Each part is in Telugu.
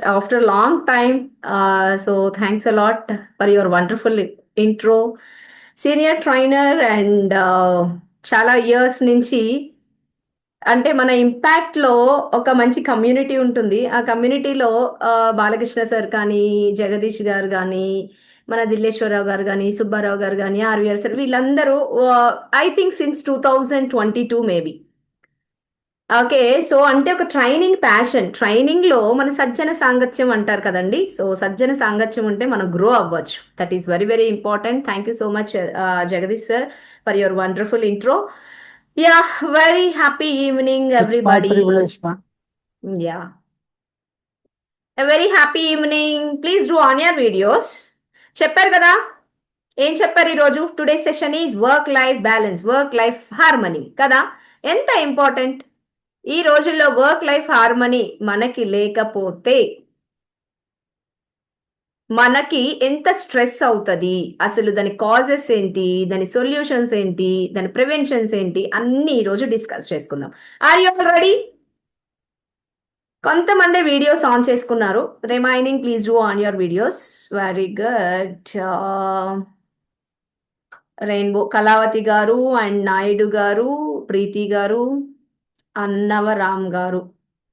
after a long time. So thanks a lot for your wonderful intro. Senior trainer and చాలా ఇయర్స్ నుంచి అంటే మన ఇంపాక్ట్ లో ఒక మంచి కమ్యూనిటీ ఉంటుంది. ఆ కమ్యూనిటీలో బాలకృష్ణ సార్ కానీ, జగదీష్ గారు కానీ, మన దిల్లేశ్వరరావు గారు కానీ, సుబ్బారావు గారు కానీ, ఆర్వీఆర్ సార్ వీళ్ళందరూ I think since 2022 maybe. Okay. So, అంటే ఒక ట్రైనింగ్ ప్యాషన్. ట్రైనింగ్‌లో మన సజ్జన సాంగత్యం అంటారు కదండీ! సో, సజ్జన సాంగత్యం ఉంటే మనం గ్రో అవ్వచ్చు. That is very, very important. Thank you so much Jagadish sir for your wonderful intro. Yeah! Very happy evening It's my everybody. privilege, ma. Yeah! A very happy evening. Please do on your videos. చెప్పారు కదా! ఏం చెప్పారు ఈరోజు? Today session is work life balance, work life harmony కదా! ఎంత ఇంపార్టెంట్. ఈ రోజుల్లో వర్క్ లైఫ్ హార్మనీ మనకి లేకపోతే మనకి ఎంత స్ట్రెస్ అవుతుంది, అసలు దాని కాజెస్ ఏంటి, దాని సొల్యూషన్స్ ఏంటి, దాని ప్రివెన్షన్స్ ఏంటి అన్ని ఈరోజు డిస్కస్ చేసుకుందాం. Are you all ready? కొంతమంది వీడియోస్ ఆన్ చేసుకున్నారు. Remaining please do on your videos. Very good. Rainbow Kalavathi garu and Naidu గారు, ప్రీతి గారు, అన్నవరామ్ గారు.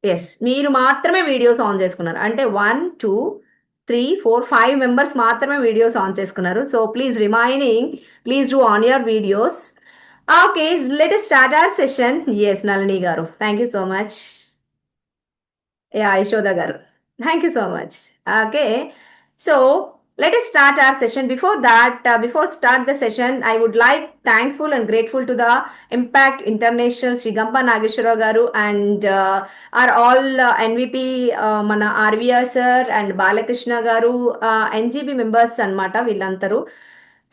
ఎస్, మీరు మాత్రమే వీడియోస్ ఆన్ చేసుకున్నారు. అంటే 1 2 3 4 5 మెంబర్స్ మాత్రమే వీడియోస్ ఆన్ చేసుకున్నారు. So please remaining please do on your videos. Okay, let us start our session. Yes, Nalini గారు thank you so much. Yeah, Yashoda గారు thank you so much. Okay, so let us start our session. Before that, before start the session, I would like thankful and grateful to the Impact International Sri Gampa Nageshwara garu and are all NVP mana RVR sir and Balakrishna garu, NGB members anmata villantaru.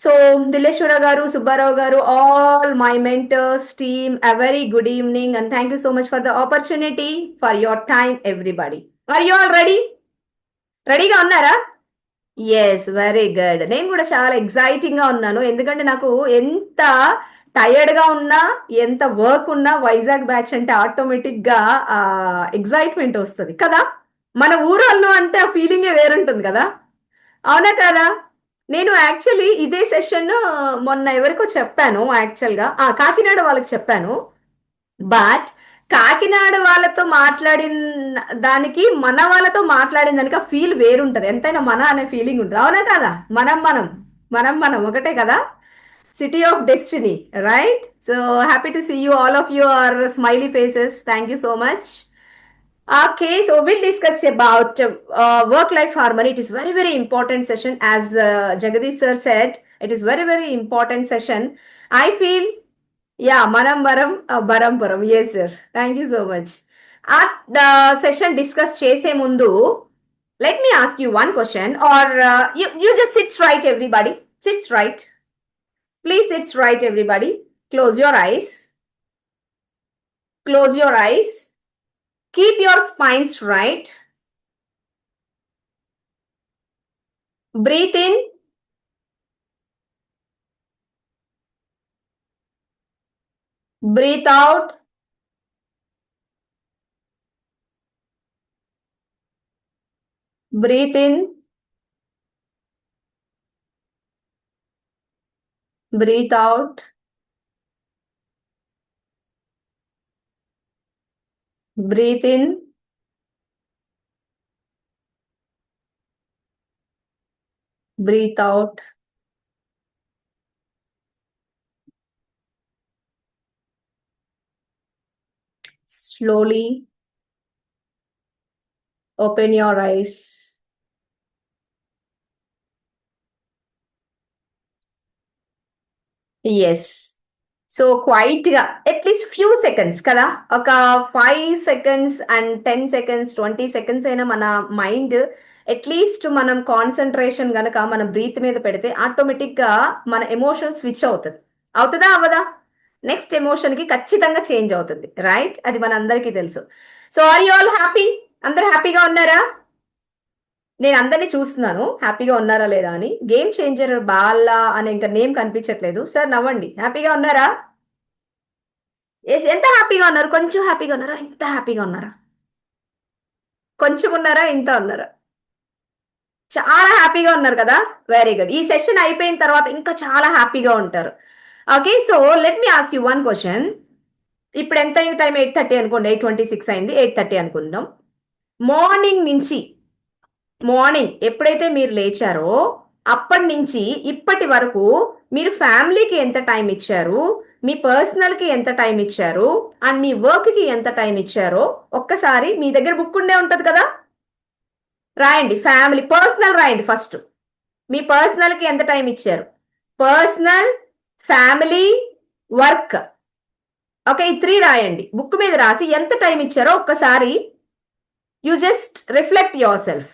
So Dilleshwara garu, Subbarao garu, all my mentors team, a very good evening and thank you so much for the opportunity, for your time everybody. Are you all ready? రెడీగా ఉన్నారా? Yes, very good. నేను కూడా చాలా ఎక్సైటింగ్ గా ఉన్నాను. ఎందుకంటే నాకు ఎంత టైర్డ్ గా ఉన్నా, ఎంత వర్క్ ఉన్నా వైజాగ్ బ్యాచ్ అంటే ఆటోమేటిక్ గా ఎక్సైట్మెంట్ వస్తుంది కదా. మన ఊరోళ్ళు అంటే ఆ ఫీలింగే వేరుంటుంది కదా. అవునా కదా? నేను యాక్చువల్లీ ఇదే సెషన్ మొన్న ఎవరికో చెప్పాను. యాక్చువల్ గా కాకినాడ వాళ్ళకి చెప్పాను. బట్ కాకినాడ వాళ్ళతో మాట్లాడిన దానికి మన వాళ్ళతో మాట్లాడిన దానికి ఆ ఫీల్ వేరుంటది. ఎంతైనా మన అనే ఫీలింగ్ ఉంటుంది. అవునా కదా? మనం ఒకటే కదా. City of destiny, right? So happy to see you all of you are smiley faces. Thank you so much. Okay, so we'll discuss about work-life harmony. It is very, very important session. As Jagadish sir said, it is very, very important session. I feel, yeah, Manam Baram, Baram Param. Yes, sir. Thank you so much. At the session discuss Chese Mundu, let me ask you one question, or you just sit right, everybody. Sits right. Please sit right, everybody. Close your eyes. Close your eyes. Keep your spine straight. Breathe in. Breathe out. Breathe in. Breathe out. Breathe in. Breathe out. Slowly open your eyes. Yes. So క్వైట్‌గా అట్‌లీస్ట్ ఫ్యూ సెకండ్స్ కదా! ఒక 5 సెకండ్స్ అండ్ 10 సెకండ్స్, 20 సెకండ్స్ అయినా మన మైండ్ అట్‌లీస్ట్ మనం కాన్సంట్రేషన్ గనక మన బ్రీత్ మీద పెడితే ఆటోమేటిక్‌గా మన ఎమోషన్ స్విచ్ అవుతది. అవుతదా? అవ్వదా? నెక్స్ట్ ఎమోషన్‌కి ఖచ్చితంగా చేంజ్ అవుతుంది. రైట్? అది మనందరికీ తెలుసు. So are you all happy? అందరూ హ్యాపీగా ఉన్నారా? నేను అందరిని చూస్తున్నాను. హ్యాపీగా ఉన్నారా లేదా అని. గేమ్ చేంజర్ బాల అనే ఇంకా నేమ్ కనిపించట్లేదు. సార్ నవ్వండి. హ్యాపీగా ఉన్నారా? ఎంత హ్యాపీగా ఉన్నారు? కొంచెం హ్యాపీగా ఉన్నారా? ఎంత హ్యాపీగా ఉన్నారా? కొంచెం ఉన్నారా? ఇంత ఉన్నారా? చాలా హ్యాపీగా ఉన్నారు కదా? Very good. ఈ సెషన్ అయిపోయిన తర్వాత ఇంకా చాలా హ్యాపీగా ఉంటారు. Okay, so let me ask you one question. ఇప్పుడు ఎంత అయింది టైం? 8:30 అనుకోండి. 8:26 అయింది. 8:30 అనుకుందాం. మార్నింగ్ నుంచి, మార్నింగ్ ఎప్పుడైతే మీరు లేచారో అప్పటి నుంచి ఇప్పటి వరకు మీరు ఫ్యామిలీకి ఎంత టైం ఇచ్చారు, మీ పర్సనల్కి ఎంత టైం ఇచ్చారు, అండ్ మీ వర్క్కి ఎంత టైం ఇచ్చారో ఒక్కసారి మీ దగ్గర బుక్ ఉండే ఉంటుంది కదా, రాయండి. ఫ్యామిలీ, పర్సనల్ రాయండి ఫస్ట్. మీ పర్సనల్కి ఎంత టైం ఇచ్చారు? Personal, family, work. ఓకే, ఈ 3 రాయండి. బుక్ మీద రాసి ఎంత టైం ఇచ్చారో ఒక్కసారి you just reflect your self.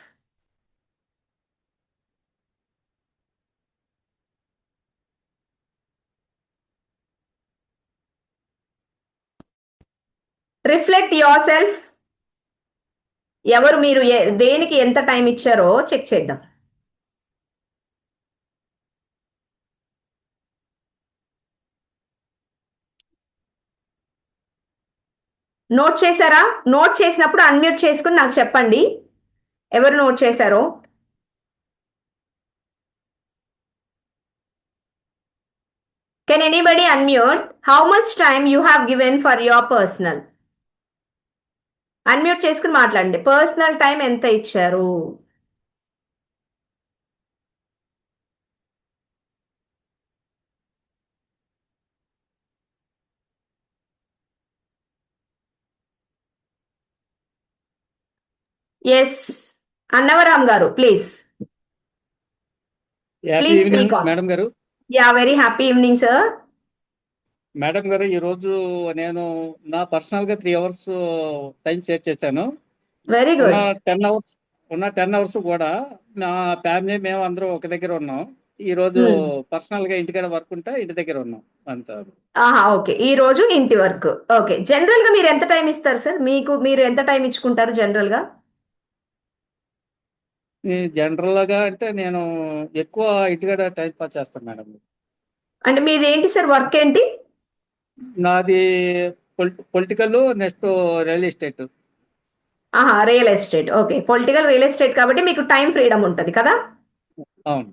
Reflect your self. ఎవరు మీరు దేనికి ఎంత టైం ఇచ్చారో చెక్ చేద్దాం. నోట్ చేశారా? నోట్ చేసినప్పుడు అన్మ్యూట్ చేసుకుని నాకు చెప్పండి ఎవరు నోట్ చేశారో. Can anybody unmute? How much time you have given for your personal? Unmute చేసుకుని మాట్లాడండి. పర్సనల్ టైం ఎంత ఇచ్చారు? ఎస్, అన్నవరాం గారు please. Happy please evening speak on. Madam గారు. Yeah, very happy evening sir. Madam గారు, ఈరోజు నేను నా పర్సనల్గా 3 అవర్స్ టైం షేర్ చేశాను. వెరీ ఉన్న గుడ్. 10 అవర్స్ కూడా నా ఫ్యామిలీ మేము అందరూ ఒక దగ్గర ఉన్నాం. ఈరోజు పర్సనల్గా ఇంటికాడ వర్క్ ఉంటే ఇంటి దగ్గర ఉన్నాం అంతా. ఆహా, ఓకే. ఈ రోజు ఇంటి వర్క్. ఓకే, జనరల్ గా మీరు ఎంత టైం ఇస్తారు సార్? మీరు ఎంత టైం ఇచ్చుకుంటారు జనరల్ గా? జనరల్గా అంటే నేను ఎక్కువ ఇంటికాడ టైం పాస్ చేస్తాను మేడం. అంటే మీది ఏంటి సార్? వర్క్ ఏంటి? నాది పొలిటికల్, నెక్స్ట్ రియల్ ఎస్టేట్. ఆహా, real estate. Okay, political real estate కాబట్టి మీకు టైం ఫ్రీడమ్ ఉంటుంది కదా? అవును.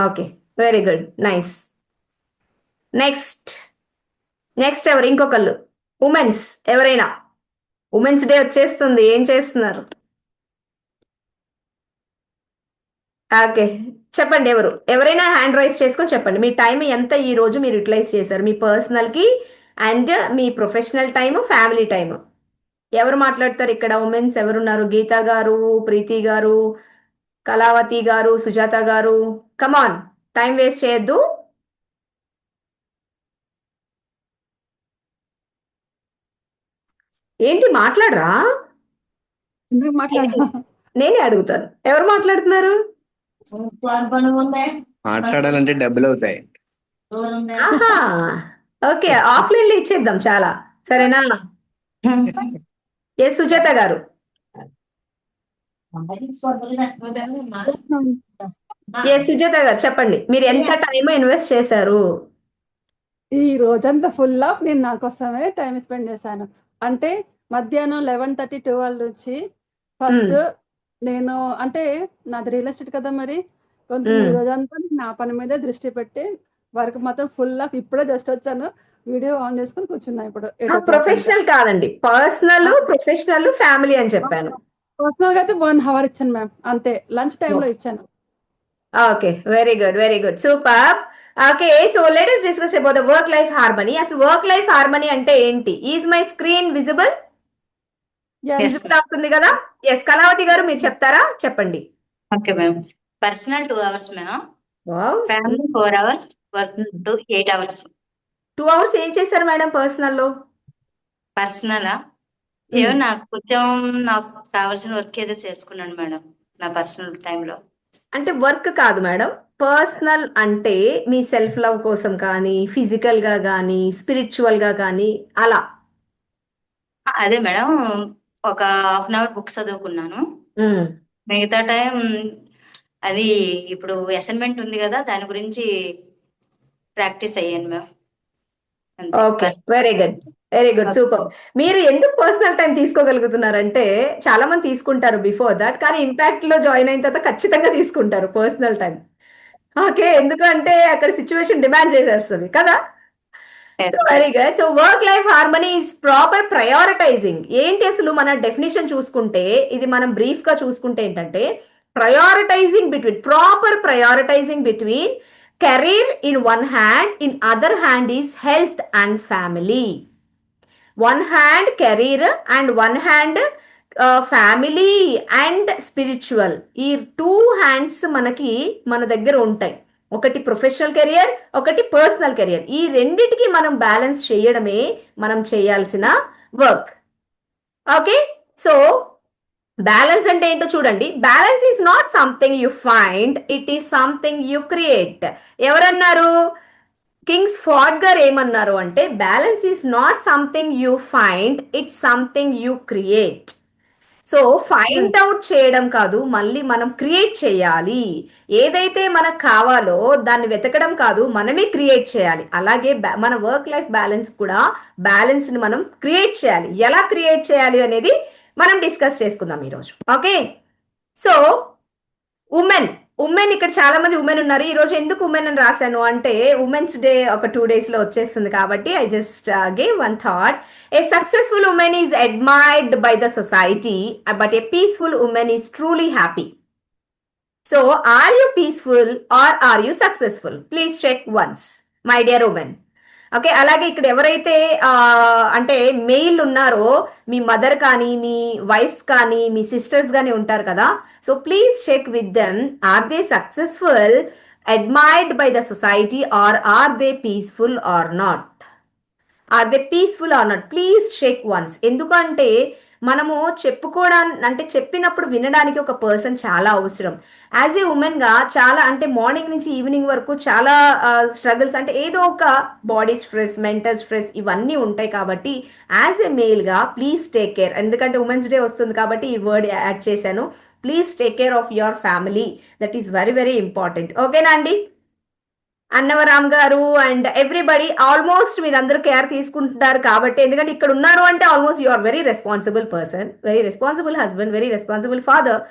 Okay, very good, nice. Next. Next ఎవరు? ఇంకొకళ్ళు ఉమెన్స్ ఎవరైనా? ఉమెన్స్ డే వచ్చేస్తుంది, ఏం చేస్తున్నారు? ఓకే, చెప్పండి. ఎవరైనా హ్యాండ్ రైజ్ చేసుకొని చెప్పండి. మీ టైం ఎంత ఈ రోజు మీరు యూటిలైజ్ చేశారు మీ పర్సనల్ కి, and me professional time, family time. ఎవరు మాట్లాడతారు ఇక్కడ? ఉమెన్స్ ఎవరున్నారు? గీత గారు, ప్రీతి గారు, కళావతి గారు, సుజాత గారు. కమాన్, టైం వేస్ట్ చేయొద్దు. ఏంటి మాట్లాడరా? ఎందుకు మాట్లాడ నేనే అడుగుతాను, ఎవరు మాట్లాడుతున్నారు? మాట్లాడాలంటే డబ్బులు అవుతాయి. ఆహా, ఓకే, ఆఫ్లైన్ లో ఇచ్చేద్దాం చాలా, సరేనా? ఎస్, సుజాత గారు. ఎస్, సుజాత గారు చెప్పండి. మీరు ఎంత టైం ఇన్వెస్ట్ చేశారు? ఈ రోజంతా ఫుల్ ఆఫ్ నేను నా కోసమే టైం స్పెండ్ చేశాను. అంటే మధ్యాహ్నం 11:30, 12 నుంచి ఫస్ట్ నేను అంటే నాది రియల్ ఎస్టేట్ కదా, మరి కొంచెం ఈ రోజంతా నా పని మీద దృష్టి పెట్టి వర్క్ మాత్రం ఫుల్ ఆఫ్. ఇప్పుడే జస్ట్ వచ్చాను, వీడియో ఆన్ చేసుకుని కూర్చున్నా. ఇప్పుడు 8 o'clock ప్రొఫెషనల్ కాదండి, పర్సనల్, ప్రొఫెషనల్, ఫ్యామిలీ అని చెప్పాను. పర్సనల్ గా అయితే 1 hour ఇచ్చాను మ్యామ్, అంతే. లంచ్ టైంలో ఇచ్చాను. Okay, very good, very good, super. Okay, so let us discuss about the work life harmony. అసలు వర్క్ లైఫ్ హార్మనీ అంటే ఏంటి? Is my screen visible? Visible అవుతుంది కదా? ఎస్, కళావతి గారు మీరు చెప్తారా? చెప్పండి. Okay ma'am. Personal 2 hours madam. Wow. Family 4 hours. Work 8 hours. 2 hours ఏం చేశారు మేడం పర్సనల్ లో? పర్సనలా ఏమో నాకు కావాల్సిన వర్క్ ఏదో చేసుకున్నాను మేడం నా పర్సనల్ టైంలో. అంటే వర్క్ కాదు మేడం, పర్సనల్ అంటే మీ సెల్ఫ్ లవ్ కోసం కానీ, ఫిజికల్ గా కానీ, స్పిరిచువల్ గా కానీ, అలా. అదే మేడం, ఒక 1/2 hour బుక్స్ చదువుకున్నాను. మిగతా టైం అది ఇప్పుడు అసైన్మెంట్ ఉంది కదా, దాని గురించి ప్రాక్టీస్ అయ్యాను ma'am. Okay, very good. Very good, super. మీరు ఎందుకు పర్సనల్ టైం తీసుకోగలుగుతున్నారంటే చాలా మంది తీసుకుంటారు బిఫోర్ దట్, కానీ ఇంపాక్ట్ లో జాయిన్ అయిన తర్వాత ఖచ్చితంగా తీసుకుంటారు పర్సనల్ టైం. ఓకే, ఎందుకంటే అక్కడ సిచ్యువేషన్ డిమాండ్ చేసేస్తుంది కదా. So very good. So work life harmony is proper prioritising. ఏంటి అసలు మన డెఫినేషన్ చూసుకుంటే, ఇది మనం బ్రీఫ్ గా చూసుకుంటే ఏంటంటే, proper prioritising between career in one hand, in other hand is health and family. One hand career and one hand family and spiritual. ఈ టూ హ్యాండ్స్ మనకి మన దగ్గర ఉంటాయి. ఒకటి ప్రొఫెషనల్ కెరియర్, ఒకటి పర్సనల్ కెరియర్. ఈ రెండిటికి మనం బ్యాలెన్స్ చేయడమే మనం చేయాల్సిన వర్క్. ఓకే, సో బ్యాలెన్స్ అంటే ఏంటో చూడండి. Balance is not something you find, it is something you create. ఎవరన్నారు? కింగ్స్ ఫార్డ్ గారు ఏమన్నారు అంటే, balance is not something you find, it's something you create. So find out చేయడం కాదు, మళ్ళీ మనం క్రియేట్ చేయాలి. ఏదైతే మనకు కావాలో దాన్ని వెతకడం కాదు, మనమే క్రియేట్ చేయాలి. అలాగే మన వర్క్ లైఫ్ బ్యాలెన్స్ కూడా, బ్యాలెన్స్ ని మనం క్రియేట్ చేయాలి. ఎలా క్రియేట్ చేయాలి అనేది మనం డిస్కస్ చేసుకుందాం ఈరోజు. ఓకే, సో ఉమెన్ ఇక్కడ చాలా మంది ఉమెన్ ఉన్నారు. ఈ రోజు ఎందుకు ఉమెన్ అని రాశాను అంటే, ఉమెన్స్ డే ఒక 2 days లో వచ్చేస్తుంది కాబట్టి I just gave one thought. A successful women is admired by the society, but a peaceful women is truly happy. So are you peaceful or are you successful? Please check once, my dear women. Okay, అలాగే ఇక్కడ ఎవరైతే అంటే మెయిల్ ఉన్నారో, మీ మదర్ కానీ, మీ వైఫ్స్ కానీ, మీ సిస్టర్స్ కానీ ఉంటారు కదా. So please check with them, are they successful, admired by the society, or are they peaceful or not? Are they peaceful or not? Please check once. ఎందుకంటే మనము చెప్పుకోవడానికి, అంటే చెప్పినప్పుడు వినడానికి ఒక పర్సన్ చాలా అవసరం. యాజ్ ఏ ఉమెన్ గా చాలా, అంటే మార్నింగ్ నుంచి ఈవినింగ్ వరకు చాలా స్ట్రగుల్స్, అంటే ఏదో ఒక బాడీ స్ట్రెస్, మెంటల్ స్ట్రెస్ ఇవన్నీ ఉంటాయి. కాబట్టి యాజ్ ఏ మేల్ గా ప్లీజ్ టేక్ కేర్. ఎందుకంటే ఉమెన్స్ డే వస్తుంది కాబట్టి ఈ వర్డ్ యాడ్ చేశాను. Please take care of your family, that is very very important. ఓకేనా అండి? అన్నవరామ్ గారు అండ్ ఎవ్రీబడి, ఆల్మోస్ట్ మీరందరూ కేర్ తీసుకుంటున్నారు కాబట్టి, ఎందుకంటే ఇక్కడ ఉన్నారు అంటే almost you are very responsible person, very responsible husband, very responsible father,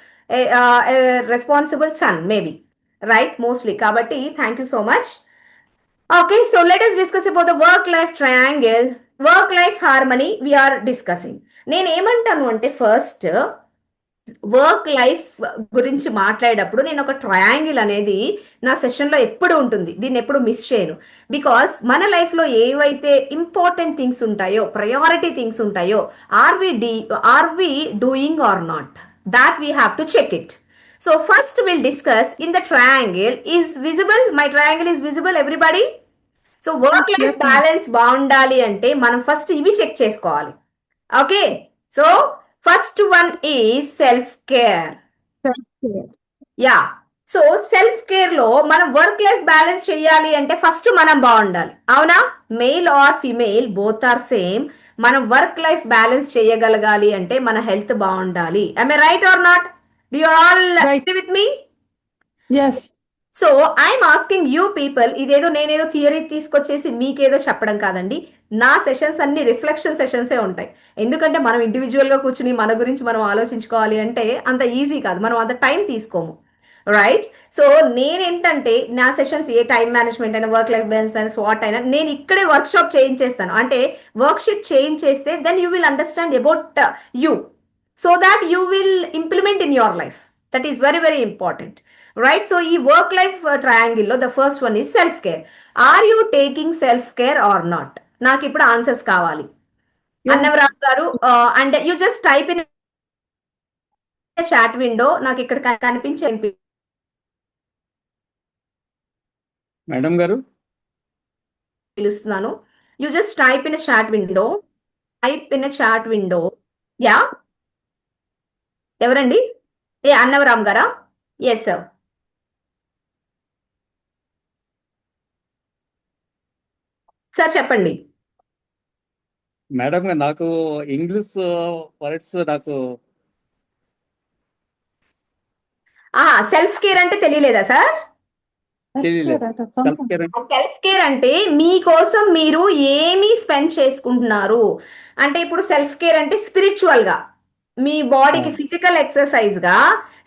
responsible son maybe, right? Mostly. కాబట్టి thank you so much. Okay, so let us discuss about the work life triangle, work life harmony we are discussing. నేను ఏమంటాను అంటే, ఫస్ట్ వర్క్ లైఫ్ గురించి మాట్లాడేటప్పుడు నేను ఒక ట్రయాంగిల్ అనేది నా సెషన్లో ఎప్పుడు ఉంటుంది, దీన్ని ఎప్పుడు మిస్ చేయను. బికాస్ మన లైఫ్లో ఏవైతే ఇంపార్టెంట్ థింగ్స్ ఉంటాయో, ప్రయారిటీ థింగ్స్ ఉంటాయో, are we doing or not, that we have to check it. So first will discuss in the triangle. Is visible? My triangle is visible everybody? So work life balance బాగుండాలి అంటే మనం ఫస్ట్ ఇవి చెక్ చేసుకోవాలి. Okay, so first one is self care. Yeah, so self care లో మనం వర్క్ లైఫ్ బ్యాలెన్స్ చేయాలి అంటే ఫస్ట్ మనం బాగుండాలి. అవునా? Male or female both are same. మనం వర్క్ లైఫ్ బ్యాలెన్స్ చేయగలగాలి అంటే మన హెల్త్ బాగుండాలి. am I right or not? Do you all agree with me? Yes. So I'm asking you people, ఇదేదో నేనేదో థియరీ తీసుకొచ్చేసి మీకేదో చెప్పడం కాదండి. నా సెషన్స్ అన్ని రిఫ్లెక్షన్ సెషన్సే ఉంటాయి. ఎందుకంటే మనం ఇండివిజువల్గా కూర్చుని మన గురించి మనం ఆలోచించుకోవాలి అంటే అంత ఈజీ కాదు, మనం అంత టైం తీసుకోము, రైట్? సో నేనేంటంటే నా సెషన్స్, ఏ టైం మేనేజ్మెంట్ అయినా, వర్క్ లైఫ్ బ్యాలెన్స్ అయినా, స్వాట్ అయినా, నేను ఇక్కడే వర్క్ షాప్ చేయించేస్తాను. అంటే వర్క్ షీట్ చేయించేస్తే then you will understand about you, so that you will implement in your life. That is very very important, right? So ఈ వర్క్ లైఫ్ ట్రయాంగిల్లో the first one is self care. Are you taking self care or not? నాకు ఇప్పుడు ఆన్సర్స్ కావాలి. అన్నవరామ్ గారు, and you just type in chat window. నాకు ఇక్కడ కనిపించే మేడం గారు పిలుస్తున్నాను. You just type in chat window, type in chat window. Yeah, ఎవరండి? ఏ అన్నవరామ్ గారా? Yes sir. సార్ చెప్పండి. మేడం గారు, నాకు ఇంగ్లీష్ వర్డ్స్ నాకు సెల్ఫ్ కేర్ అంటే తెలియలేదా సార్? తెలియలేదు. అంటే సెల్ఫ్ సొంతం. కేర్ అంటే సెల్ఫ్ కేర్ అంటే మీకోసం మీరు ఏమి స్పెండ్ చేసుకుంటున్నారు అంటే ఇప్పుడు సెల్ఫ్ కేర్ అంటే స్పిరిచువల్ గా మీ బాడీకి ఫిజికల్ ఎక్సర్సైజ్ గా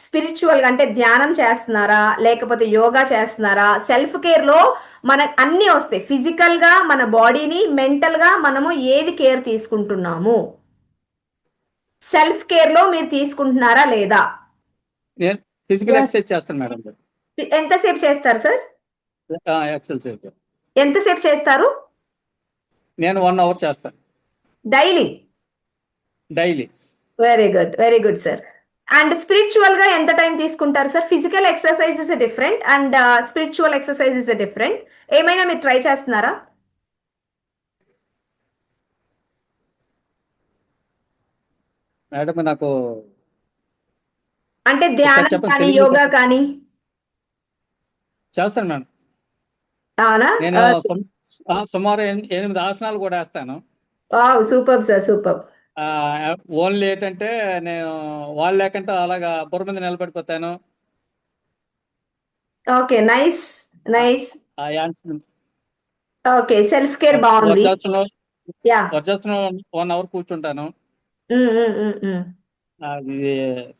స్పిరిచువల్ గా అంటే ధ్యానం చేస్తున్నారా లేకపోతే యోగా చేస్తున్నారా సెల్ఫ్ కేర్ లో మనకు అన్ని వస్తాయి ఫిజికల్ గా మన బాడీని మెంటల్ గా మనము ఏది కేర్ తీసుకుంటున్నాము సెల్ఫ్ కేర్ లో మీరు తీసుకుంటున్నారా లేదా నేను ఫిజికల్ Yes. ఎక్సర్సైజ్ చేస్తాను మేడం. ఎంతసేపు చేస్తారు సార్ ఎక్సర్సైజ్ ఎంతసేపు చేస్తారు నేను 1 అవర్ చేస్తాను daily daily. Very good sir and spiritual గా ఎంత టైం తీసుకుంటారు sir physical exercise is different and spiritual exercise is different ఏమైనా మీరు ట్రై చేస్తున్నారా మేడం నాకు అంటే ధ్యానం చెప్పండి, కానీ తెలుగులో యోగా చెప్పండి. కానీ చేస్తాను మేడం. అవునా నేను సుమారు 8 ఆసనాలు కూడా వేస్తాను. సూపర్ సార్ సూపర్ ఓన్లీ ఏంటంటే నేను వాళ్ళు లేకుంటే అలాగా బుర్ర మీద నిలబడిపోతాను. ఓకే నైస్ నైస్ ఆ యాండ్స్ ఓకే సెల్ఫ్ కేర్ బాగుంది వజ్రాసనం యా 1 అవర్ కూర్చుంటాను. అది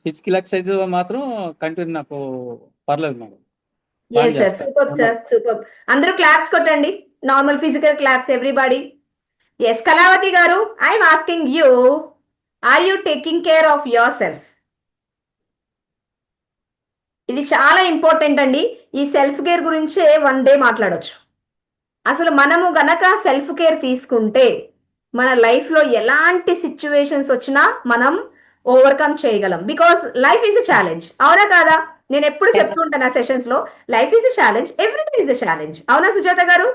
ఫిజికల్ ఎక్సర్సైజ్ మాత్రం కంటిన్యూ నాకు పర్లేదు మేడం. బాగా ఎస్ సార్ చేస్తాను. సూపర్ సార్ సూపర్ అందరూ క్లాప్స్ కొట్టండి normal physical claps everybody yes Kalavathi garu I'm asking you are you taking care of yourself ఇది చాలా ఇంపార్టెంట్ అండి ఈ సెల్ఫ్ కేర్ గురించే 1 డే మాట్లాడొచ్చు అసలు మనము గనక సెల్ఫ్ కేర్ తీసుకుంటే మన లైఫ్ లో ఎలాంటి సిచ్యువేషన్స్ వచ్చినా మనం ఓవర్కమ్ చేయగలం because life is a challenge అవునా కాదా నేను ఎప్పుడు చెప్తూ ఉంటాను ఆ సెషన్స్ లో life is a challenge everyday is a challenge అవునా సుజాత గారు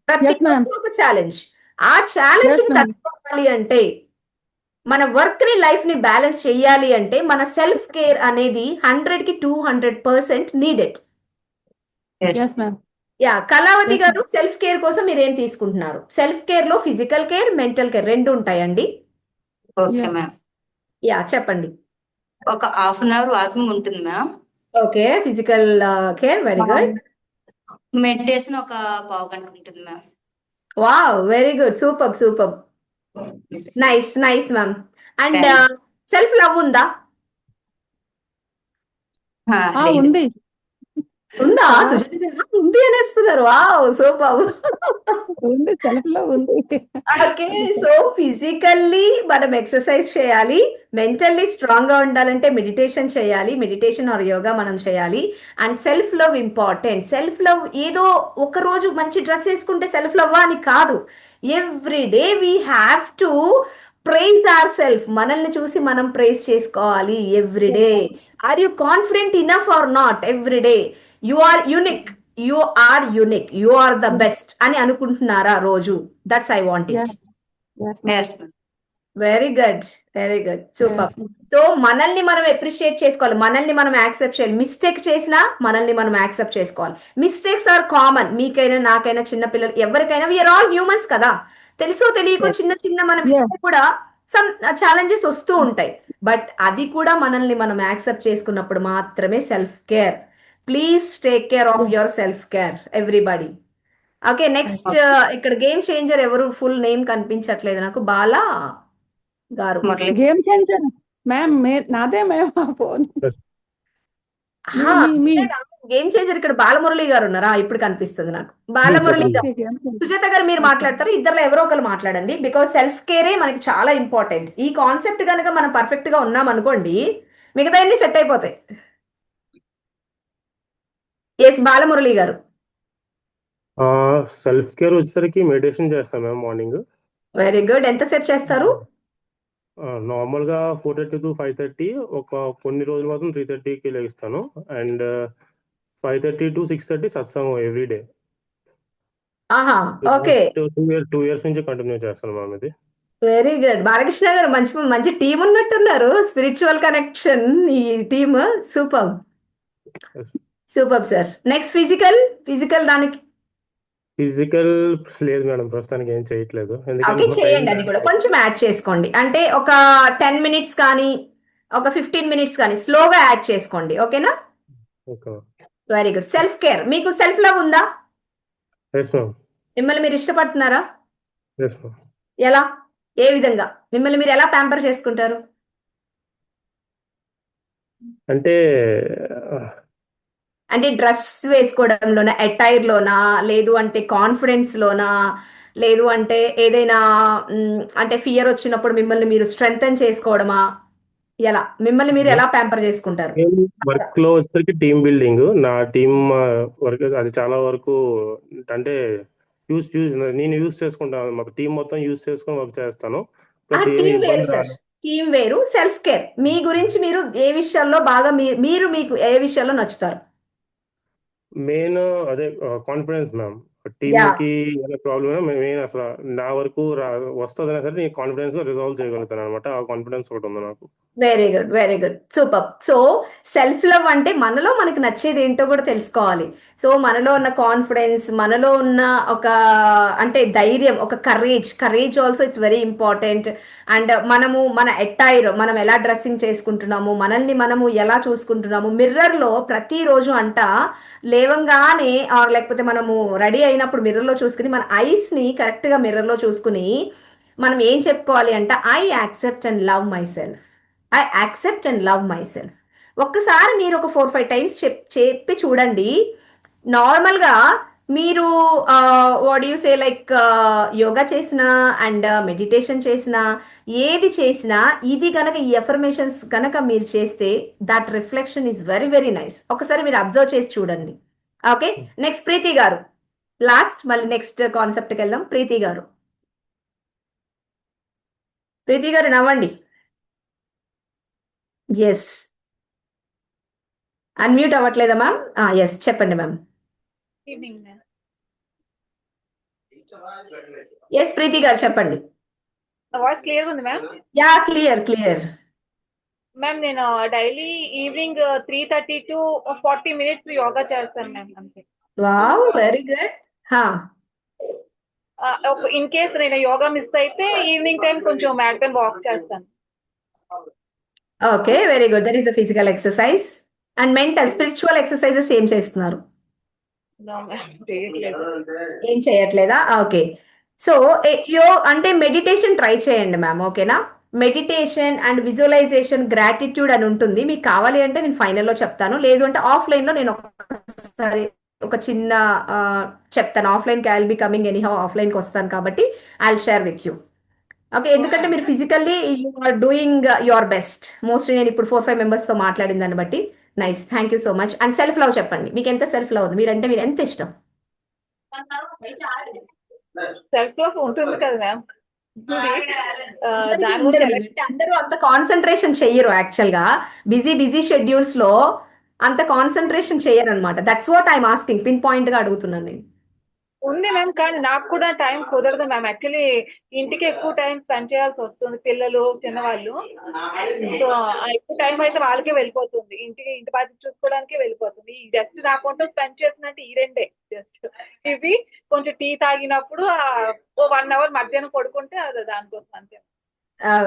ప్రతి Yes, ma'am. ఒక్కరికి ఒక ఛాలెంజ్ ఆ ఛాలెంజ్ Yes, ma'am. తట్టుకోవాలి అంటే మన వర్క్ ని లైఫ్ ని బ్యాలెన్స్ చేయాలి అంటే మన సెల్ఫ్ కేర్ అనేది 100కి 200% needed Yes. Yes, ma'am. Yeah Kalavathi Yes, garu self care కోసం మీరు ఏం తీసుకుంటున్నారు సెల్ఫ్ కేర్ లో ఫిజికల్ కేర్ మెంటల్ కేర్ రెండు ఉంటాయండి ఓకే Yeah. మ్యామ్. యా చెప్పండి ఒక హాఫ్ అన్ అవర్ వాకింగ్ ఉంటుంది ma'am. Okay physical care very good meditation ఒక పావు గంట ఉంటుంది ma'am. Wow very good super nice nice ma'am and Thank self love ఉందా లేదు. ఉంది. ఉందా సుజాత గారు? ఉంది అనేస్తున్నారు వావ్ సూపర్ ఉంది, సెల్ఫ్ లో ఉంది. ఓకే సో ఫిజికల్లీ మనం ఎక్సర్సైజ్ చేయాలి మెంటల్లీ స్ట్రాంగ్ గా ఉండాలంటే మెడిటేషన్ చేయాలి మెడిటేషన్ ఆర్ యోగా మనం చేయాలి and self love important self love ఏదో ఒక రోజు మంచి డ్రెస్ వేసుకుంటే సెల్ఫ్ లవ్ అని కాదు every day we have to praise our self మనల్ని చూసి మనం ప్రైజ్ చేసుకోవాలి every day are you confident enough or not every day you are unique you are the best అని అనుకుంటున్నారా రోజు that's I want it Yes, Yes, ma'am. Very good super yes. So మనల్ని మనం అప్రిషియేట్ చేసుకోవాలి మనల్ని మనం యాక్సెప్ట్ చేయాలి మిస్టేక్ చేసినా మనల్ని మనం యాక్సెప్ట్ చేసుకోవాలి మిస్టేక్స్ ఆర్ కామన్ మీకైనా నాకైనా చిన్న పిల్లలు ఎవరికైనా వీఆర్ ఆల్ హ్యూమన్స్ కదా తెలుసో తెలియకో Yes. చిన్న మనం Yeah. కూడా సమ్ ఛాలెంజెస్ వస్తూ ఉంటాయి బట్ అది కూడా మనల్ని మనం యాక్సెప్ట్ చేసుకున్నప్పుడు మాత్రమే self care please take care of your self care everybody okay next ఇక్కడ గేమ్ చేంజర్ ఎవరు ఫుల్ నేమ్ కనిపించట్లేదు నాకు బాలా గారు మురళి. గేమ్ చేంజర్ మ్యామ్ నాదే మ్యామ్ ఆ ఫోన్. మీ గేమ్ చేంజర్ ఇక్కడ బాలమురళి గారు ఉన్నారా ఇప్పుడు కనిపిస్తుంది నాకు బాలమురళి గారు గేమ్ చేంజర్. సుజాత గారు మీరు మాట్లాడతారు ఇద్దరులో ఎవరో ఒకరు మాట్లాడండి బికాస్ సెల్ఫ్ కేరే మనకి చాలా ఇంపార్టెంట్ ఈ కాన్సెప్ట్ కనుక మనం పర్ఫెక్ట్ గా ఉన్నాం అనుకోండి మిగతా అన్ని సెట్ అయిపోతాయి ఎస్ బాలమురళి గారు సెల్ఫ్ కేర్ వచ్చేసరికి మెడిటేషన్ చేస్తాం మ్యామ్ మార్నింగ్. వెరీ గుడ్ ఎంతసేపు చేస్తారు నార్మల్గా 4:30 to 5:30, కొన్ని రోజులు మాత్రం 3:30కి లేస్తాను. అండ్ 5:30 to 6:30 సత్సంగం ఎవ్రీ డే. ఆహా ఓకే 2 years నుంచి కంటిన్యూ చేస్తాను మ్యామ్ ఇది. వెరీ గుడ్ బాలకృష్ణ గారు మంచి టీం ఉన్నట్టున్నారు స్పిరిచువల్ కనెక్షన్ ఈ team super Yes. Sir next physical దానికి ఫిజికల్ లేదు మేడం, ప్రస్తుతానికి ఏం చేయట్లేదు. ఓకే ఎందుకంటే చేయండి అది కూడా కొంచెం యాడ్ చేసుకోండి అంటే ఒక 10 minutes కానీ ఒక 15 minutes కానీ స్లోగా యాడ్ చేసుకోండి ఓకేనా okay. Very good. Self care, మీకు సెల్ఫ్ లవ్ ఉందా? Yes ma'am. మిమ్మల్ని మీరు ఇష్టపడుతున్నారా? Yes ma'am. ఎలా, ఏ విధంగా మిమ్మల్ని మీరు ఎలా ప్యాంపర్ చేసుకుంటారు? అంటే అంటే డ్రెస్ వేసుకోవడంలోనా, అటైర్ లోనా, లేదు అంటే కాన్ఫిడెన్స్ లోనా, లేదు అంటే ఏదైనా అంటే ఫియర్ వచ్చినప్పుడు మిమ్మల్ని మీరు స్ట్రెంగ్తన్ చేసుకోవడమా? ఎలా మిమ్మల్ని మీరు ఎలా ప్యాంపర్ చేసుకుంటారు? వర్క్ లో వచ్చేసరికి టీమ్ బిల్డింగ్, నా టీమ్ వర్క్ అది చాలా వరకు అంటే నేను యూజ్ చేసుకుంటాను, మా టీం మొత్తం యూజ్ చేసుకొని వర్క్ చేస్తాను. ప్లస్ ఏమి టీం వేరు ఇబ్బంది సార్, రాదు. టీం వేరు, సెల్ఫ్ కేర్. మీ గురించి మీరు ఏ విషయాల్లో బాగా మీరు మీకు ఏ విషయాల్లో నచ్చుతారు? మెయిన్ అదే కాన్ఫిడెన్స్ మ్యామ్. టీమ్ యా, కి ఏదైనా ప్రాబ్లమ్ అయినా మెయిన్ అసలు నా వరకు వస్తుందనే సరే నేను కాన్ఫిడెన్స్ గా రిజాల్వ్ చేయగలుగుతాను అనమాట. ఆ కాన్ఫిడెన్స్ ఒకటి ఉంది నాకు. Very good, very good, super. So self love అంటే మనలో మనకు నచ్చేది ఏంటో కూడా తెలుసుకోవాలి. సో మనలో ఉన్న కాన్ఫిడెన్స్, మనలో ఉన్న ఒక అంటే ధైర్యం, ఒక courage also it's very important. And మనము మన అటైర్, మనం ఎలా డ్రెస్సింగ్ చేసుకుంటున్నాము, మనల్ని మనము ఎలా చూసుకుంటున్నాము, మిర్రర్లో ప్రతిరోజు అంట లేవంగానే ఆర్ లేకపోతే మనము రెడీ అయినప్పుడు మిర్రర్లో చూసుకుని మన ఐస్ని కరెక్ట్గా మిర్రర్లో చూసుకుని మనం ఏం చెప్పుకోవాలి అంటే I accept and love myself, I accept and love my self. ఒక్కసారి మీరు ఒక 4-5 టైమ్స్ చెప్పి చూడండి. నార్మల్గా మీరు what you say like yoga చేసినా అండ్ మెడిటేషన్ చేసినా, ఏది చేసినా ఇది గనక ఈ ఎఫర్మేషన్స్ గనక మీరు చేస్తే that reflection is very very nice. ఒకసారి మీరు అబ్జర్వ్ చేసి చూడండి. ఓకే, నెక్స్ట్ ప్రీతి గారు, లాస్ట్ మళ్ళీ నెక్స్ట్ కాన్సెప్ట్కి వెళ్దాం. ప్రీతి గారు, ప్రీతి గారు నవ్వండి. ఎస్, అన్మ్యూట్ అవ్వట్లేదా మ్యామ్? ఎస్, చెప్పండి ma'am. Evening ma'am. Yes Preethi garu చెప్పండి. నా వాయిస్ క్లియర్ ఉంది ma'am? Yeah, clear clear. Ma'am నేను daily evening 3:30 to 40 minutes yoga చేస్తాను మ్యామ్ అంతే. Wow, very good. In case నేను యోగా మిస్ అయితే ఈవినింగ్ టైం కొంచెం మ్యారథాన్ వాక్ చేస్తాను. Okay, very good. That is the physical exercise. And mental spiritual exercises ఏం చేస్తున్నారు? No మ్యామ్, చేయట్లేదు. ఏం చేయట్లేదా? ఓకే. సో అంటే మెడిటేషన్ ట్రై చేయండి మ్యామ్, ఓకేనా? మెడిటేషన్ అండ్ విజువలైజేషన్, గ్రాటిట్యూడ్ అని ఉంటుంది. మీకు కావాలి అంటే నేను ఫైనల్లో చెప్తాను, లేదు అంటే ఆఫ్లైన్లో నేను ఒకసారి ఒక చిన్న చెప్తాను. ఆఫ్లైన్కి I will be coming anyhow, ఆఫ్లైన్కి వస్తాను కాబట్టి I will share with you. Okay, ఎందుకంటే మీరు physically you are doing your best. Mostly నేను ఇప్పుడు 4-5 మెంబర్స్తో మాట్లాడిన దాన్ని బట్టి. Nice, thank you so much. And self love చెప్పండి, మీకు ఎంత సెల్ఫ్ లవ్ ఉంది, మీరంటే మీరు ఎంత ఇష్టం? సెల్ఫ్ లవ్ ఉంటుంది కదా మ్యామ్. దాని ఉండదండి. అంటే అందరూ అంత కాన్సన్ట్రేషన్ చెయ్యరు యాక్చువల్ గా, బిజీ షెడ్యూల్స్ లో అంత కాన్సన్ట్రేషన్ చెయ్యరు అనమాట. That's what I'm asking, pin point గా అడుగుతున్నాను నేను. ఉంది మ్యామ్, కానీ నాకు కూడా టైం కుదరదు మ్యామ్. యాక్చువల్లీ ఇంటికి ఎక్కువ టైం స్పెండ్ చేయాల్సి వస్తుంది, పిల్లలు చిన్నవాళ్ళు. సో ఎక్కువ టైం అయితే వాళ్ళకే వెళ్ళిపోతుంది, ఇంటి బాధ్యత చూసుకోవడానికే వెళ్ళిపోతుంది. ఈ జస్ట్ నా అకౌంట్లో స్పెండ్ చేసినట్టు ఈ రెండే జస్ట్ ఇవి. కొంచెం టీ తాగినప్పుడు 1 hour మధ్యాహ్నం పడుకుంటే అది దానికోసం అంతే.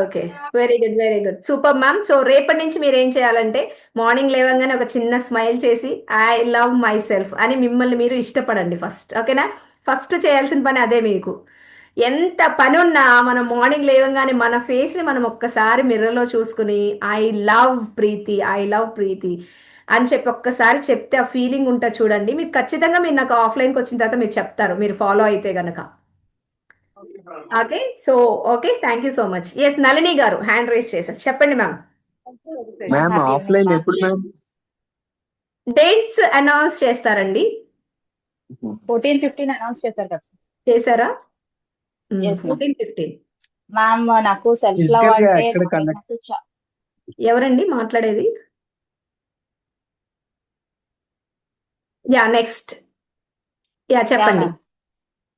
Okay, very good, very good, super ma'am. So రేపటి నుంచి మీరు ఏం చేయాలంటే మార్నింగ్ లేవగానే ఒక చిన్న స్మైల్ చేసి ఐ లవ్ మై సెల్ఫ్ అని మిమ్మల్ని మీరు ఇష్టపడండి ఫస్ట్, ఓకేనా? ఫస్ట్ చేయాల్సిన పని అదే. మీకు ఎంత పని ఉన్నా మనం మార్నింగ్ లేవగానే మన ఫేస్ని మనం ఒక్కసారి మిర్రర్లో చూసుకుని I love Preethi, I love Preethi అని చెప్పి ఒక్కసారి చెప్తే ఆ ఫీలింగ్ ఉంటుంది చూడండి. మీరు ఖచ్చితంగా మీరు నాకు ఆఫ్లైన్కి వచ్చిన తర్వాత మీరు చెప్తారు, మీరు ఫాలో అయితే గనక. Okay, so okay, thank you so much. Yes, Nalini garu hand raise చేశారు, చెప్పండి మ్యామ్. మ్యామ్ ఆఫ్లైన్ ఎప్పుడు మ్యామ్? డేట్స్ అనౌన్స్ చేస్తారండి. 14-15 అనౌన్స్ చేశారు కదా సార్. చేశారా? Yes, ma'am. 14-15. మ్యామ్ నాకు సెల్ఫ్ లవ్ Physical గా అంటే ఎక్కడ నాకు conduct- ఎవరండి మాట్లాడేది? Yeah, next. యా, చెప్పండి.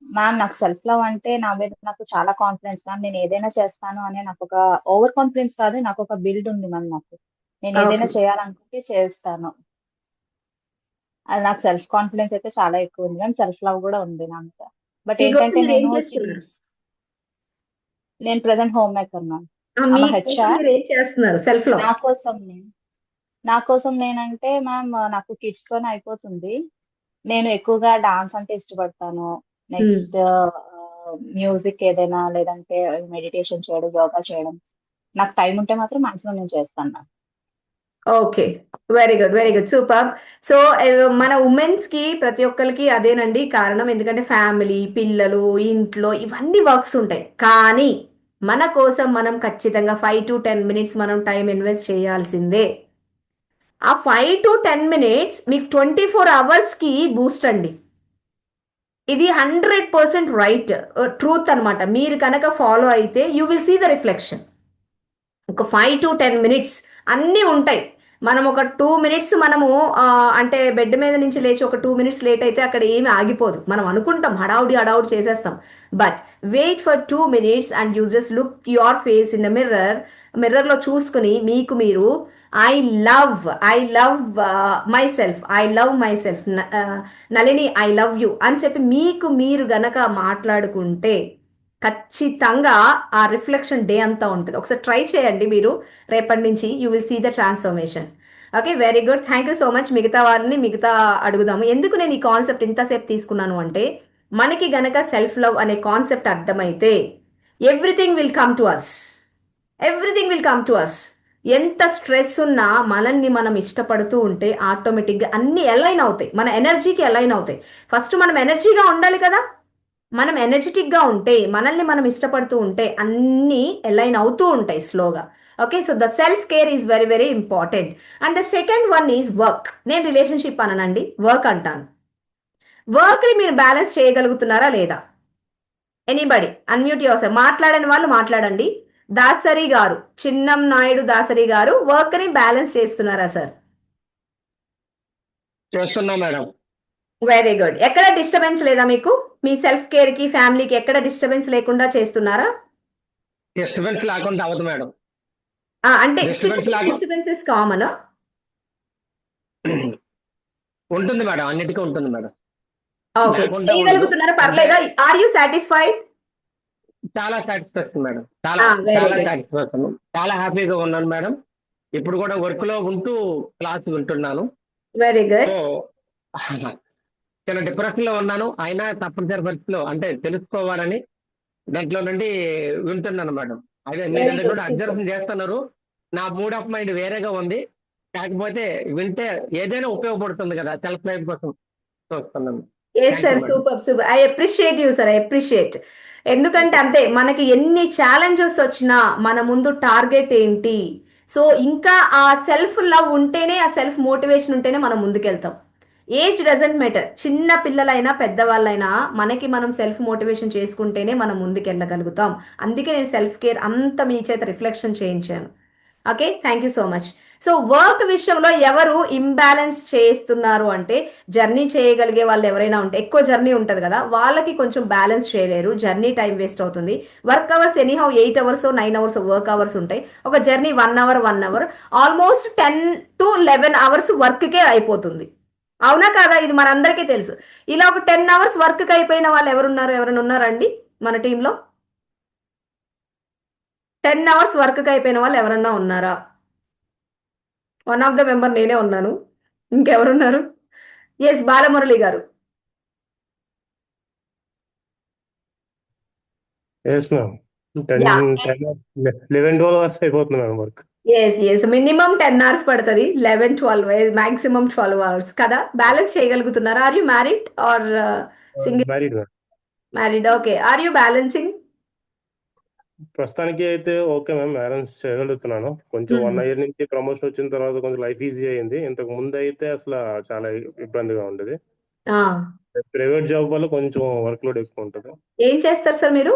మ్యామ్ నాకు సెల్ఫ్ లవ్ అంటే నా మీద నాకు చాలా కాన్ఫిడెన్స్ మ్యామ్. నేను ఏదైనా చేస్తాను అనే నాకు ఒక ఓవర్ కాన్ఫిడెన్స్ కాదు, నాకు ఒక బిల్డ్ ఉంది మ్యామ్. నాకు నేను ఏదైనా Okay. చేయాలనుకుంటే చేస్తాను. అది నాకు సెల్ఫ్ కాన్ఫిడెన్స్ అయితే చాలా ఎక్కువ ఉంది మ్యామ్. సెల్ఫ్ లవ్ కూడా ఉంది నా మీద. బట్ మీకోసం ఏంటంటే మీరు ఏం నేను చేస్తున్నారు? నేను present home maker ma'am. Me I'm a కోసం HR. మీరు ఏం చేస్తున్నారు సెల్ఫ్ లో? నా కోసం నేను నా కోసం నేనంటే మ్యామ్ నాకు కిడ్స్ తోనే అయిపోతుంది. నేను ఎక్కువగా డాన్స్ అంటే ఇష్టపడతాను. నెక్స్ట్ మ్యూజిక్ ఏదైనా, లేదంటే మెడిటేషన్ చేయడం, యోగా చేయడం. నాకు టైం ఉంటే మాత్రం మాక్సిమం నేను చేస్తాను ma'am. Okay, very good, very good, super. So మన ఉమెన్స్ కి ప్రతి ఒక్కరికి అదేనండి కారణం. ఎందుకంటే ఫ్యామిలీ, పిల్లలు, ఇంట్లో ఇవన్నీ వర్క్స్ ఉంటాయి. కానీ మన కోసం మనం ఖచ్చితంగా 5 to 10 minutes మనం టైం ఇన్వెస్ట్ చేయాల్సిందే. ఆ 5 to 10 minutes మీకు 24 hours కి బూస్ట్ అండి. ఇది 100% రైట్ ట్రూత్ అన్నమాట. మీరు కనుక ఫాలో అయితే you will see the reflection. ఒక 5 to 10 minutes అన్నీ ఉంటాయి. మనం ఒక 2 minutes మనము అంటే బెడ్ మీద నుంచి లేచి ఒక 2 minutes లేట్ అయితే అక్కడ ఏమి ఆగిపోదు. మనం అనుకుంటాం హడావుడి హడావుడి చేసేస్తాం. But wait for 2 minutes and you just look your face in the మిర్రర్లో చూసుకుని మీకు మీరు I love myself, I love myself, Nalini I love you అని చెప్పి మీకు మీరు గనక మాట్లాడుకుంటే ఖచ్చితంగా ఆ రిఫ్లెక్షన్ డే అంతా ఉంటుంది. ఒకసారి ట్రై చేయండి మీరు. రేపటి నుంచి you will see the transformation. Okay, very good, thank you so much. మిగతా అడుగుదాము. ఎందుకు నేను ఈ కాన్సెప్ట్ ఇంతసేపు తీసుకున్నాను అంటే, మనకి గనక సెల్ఫ్ లవ్ అనే కాన్సెప్ట్ అర్థమైతే everything will come to us. Everything will come to us. ఎంత స్ట్రెస్ ఉన్నా మనల్ని మనం ఇష్టపడుతూ ఉంటే ఆటోమేటిక్గా అన్ని అలైన్ అవుతాయి, మన ఎనర్జీకి అలైన్ అవుతాయి. ఫస్ట్ మనం ఎనర్జీగా ఉండాలి కదా. మనం ఎనర్జెటిక్గా ఉంటే, మనల్ని మనం ఇష్టపడుతూ ఉంటే అన్నీ అలైన్ అవుతూ ఉంటాయి స్లోగా. Okay, so the self care is very very important. And the second one is work. నేను రిలేషన్షిప్ అననండి, వర్క్ అంటాను. వర్క్ని మీరు బ్యాలెన్స్ చేయగలుగుతున్నారా లేదా? Anybody unmute your. మాట్లాడని వాళ్ళు మాట్లాడండి. దాసరి గారు, చిన్నం నాయుడు దాసరి గారు, వర్క్ని బ్యాలెన్స్ చేస్తున్నారా సార్? చేస్తున్నాం మేడం. Very good. ఎక్కడ డిస్టర్బెన్స్ లేదా మీకు? మీ సెల్ఫ్ కేర్ కి, ఫ్యామిలీకి ఎక్కడ డిస్టర్బెన్స్ లేకుండా చేస్తున్నారా? డిస్టర్బెన్స్ లేకుండా అవ్వదు మేడం. అంటే డిస్టర్బెన్స్ డిస్టర్బెన్సెస్ కామన్ ఉంటుంది మేడం, అన్నిటికీ ఉంటుంది మేడం. ఓకే, లేకుండా చేయగలుగుతున్నారా? పర్లేదా? Are you satisfied? చాలా సాటిస్ఫాక్షన్ మేడం, చాలా very చాలా good. సాటిస్ఫాక్షన్, చాలా హ్యాపీగా ఉన్నాను మేడం. ఇప్పుడు కూడా వర్క్ లో ఉంటూ క్లాస్ వింటున్నాను. Very good. సో చిన్న డిప్రెషన్ లో ఉన్నాను, అయినా తప్పనిసరి పరిస్థితిలో అంటే తెలుసుకోవాలని దాంట్లో నుండి వింటున్నాను మేడం. అదే మీరు కూడా అబ్జర్వేషన్ చేస్తున్నారు. నా మూడ్ ఆఫ్ మైండ్ వేరేగా ఉంది, కాకపోతే వింటే ఏదైనా ఉపయోగపడుతుంది కదా సెల్ఫ్ లైఫ్ కోసం చూస్తున్నాను. Yes sir, super super. I appreciate you sir, I appreciate. ఎందుకంటే అంతే, మనకి ఎన్ని ఛాలెంజెస్ వచ్చినా మన ముందు టార్గెట్ ఏంటి? సో ఇంకా ఆ సెల్ఫ్ లవ్ ఉంటేనే, ఆ సెల్ఫ్ మోటివేషన్ ఉంటేనే మనం ముందుకెళ్తాం. Age doesn't matter. చిన్న పిల్లలైనా పెద్దవాళ్ళైనా మనకి మనం సెల్ఫ్ మోటివేషన్ చేసుకుంటేనే మనం ముందుకెళ్ళగలుగుతాం. అందుకే నేను సెల్ఫ్ కేర్ అంత మీ చేత రిఫ్లెక్షన్ చేయించాను. Okay, thank you so much. So work విషయంలో ఎవరు ఇంబ్యాలెన్స్ చేస్తున్నారు అంటే, జర్నీ చేయగలిగే వాళ్ళు ఎవరైనా ఉంటే, ఎక్కువ జర్నీ ఉంటుంది కదా, వాళ్ళకి కొంచెం బ్యాలెన్స్ చేయలేరు. జర్నీ టైం వేస్ట్ అవుతుంది. Work hours anyhow 8 hours 9 hours work hours ఉంటాయి. ఒక journey 1 hour 1 hour almost 10 to 11 hours వర్క్కే అయిపోతుంది. అవునా కాదా? ఇది మనందరికీ తెలుసు. ఇలా ఒక 10 hours వర్క్కి అయిపోయిన వాళ్ళు ఎవరైనా ఉన్నారండి మన టీంలో? 10 hours వర్క్కి అయిపోయిన వాళ్ళు ఎవరన్నా ఉన్నారా? వన్ ఆఫ్ ద మెంబర్ నేనే ఉన్నాను. ఇంకెవరున్నారు? Yes, Balamurali garu. Yes ma'am. 11-12 hours అయిపోతుంది ma'am work. Yes, minimum 10 hours పడుతుంది. 11-12, మాక్సిమం 12 hours కదా. బ్యాలెన్స్ చేయగలుగుతున్నారా? Are you married or single? Married ma'am. Married. Okay, are you balancing? ప్రస్తుతానికి అయితే ఓకే మ్యామ్, బ్యాలెన్స్ చేయగలుగుతున్నాను. కొంచెం 1 year నుంచి ప్రమోషన్ వచ్చిన తర్వాత కొంచెం లైఫ్ ఈజీ అయింది. ఇంతకు ముందు అయితే అసలు చాలా ఇబ్బందిగా ఉండేది. ప్రైవేట్ జాబ్ వల్ల కొంచెం వర్క్ లోడ్ ఎక్కువ ఉంటుంది. ఏం చేస్తారు సార్ మీరు?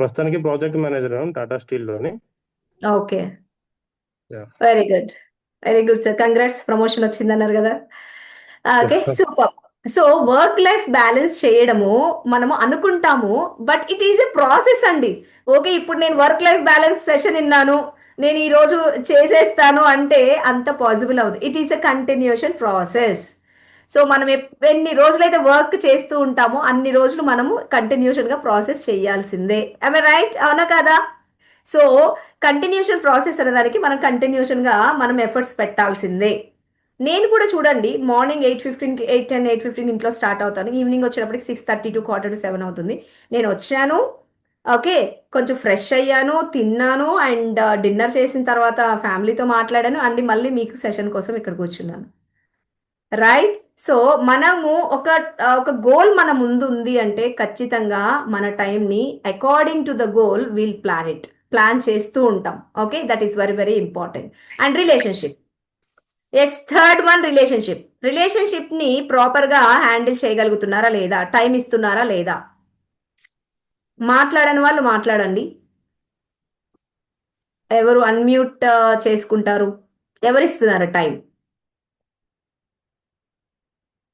ప్రస్తుతానికి ప్రాజెక్ట్ మేనేజర్ టాటా స్టీల్ లోని. Okay, very good, very good sir. Congrats, promotion వచ్చిందన్నారు కదా. Okay, super. So work life balance చేయడము మనము అనుకుంటాము, but it is a process అండి. ఓకే, ఇప్పుడు నేను వర్క్ లైఫ్ బ్యాలెన్స్ సెషన్ విన్నాను, నేను ఈ రోజు చేసేస్తాను అంటే అంత పాసిబుల్ అవుతుంది. It is a continuation process. So మనం ఎన్ని రోజులైతే వర్క్ చేస్తూ ఉంటామో అన్ని రోజులు మనము కంటిన్యూషన్గా ప్రాసెస్ చేయాల్సిందే. I right? అవునా కదా? సో కంటిన్యూషన్ ప్రాసెస్ అనేదానికి మనం కంటిన్యూషన్గా మనం ఎఫర్ట్స్ పెట్టాల్సిందే. నేను కూడా చూడండి, మార్నింగ్ 8:15కి 8:10 8:15 ఇంట్లో స్టార్ట్ అవుతాను. ఈవినింగ్ వచ్చేటప్పటికి 6:30 to 6:45 అవుతుంది. నేను వచ్చాను, ఓకే, కొంచెం ఫ్రెష్ అయ్యాను, తిన్నాను, అండ్ డిన్నర్ చేసిన తర్వాత ఫ్యామిలీతో మాట్లాడాను, అండ్ మళ్ళీ మీకు సెషన్ కోసం ఇక్కడ కూర్చున్నాను. రైట్. సో మనము ఒక గోల్ మన ముందు ఉంది అంటే ఖచ్చితంగా మన టైంని according to the goal will plan చేస్తూ ఉంటాం. Okay, that is very very important. And relationship, yes, third one relationship ని ప్రాపర్ గా హ్యాండిల్ చేయగలుగుతున్నారా లేదా, టైం ఇస్తున్నారా లేదా? మాట్లాడని వాళ్ళు మాట్లాడండి. ఎవరు అన్మ్యూట్ చేసుకుంటారు? ఎవరిస్తున్నారు టైం?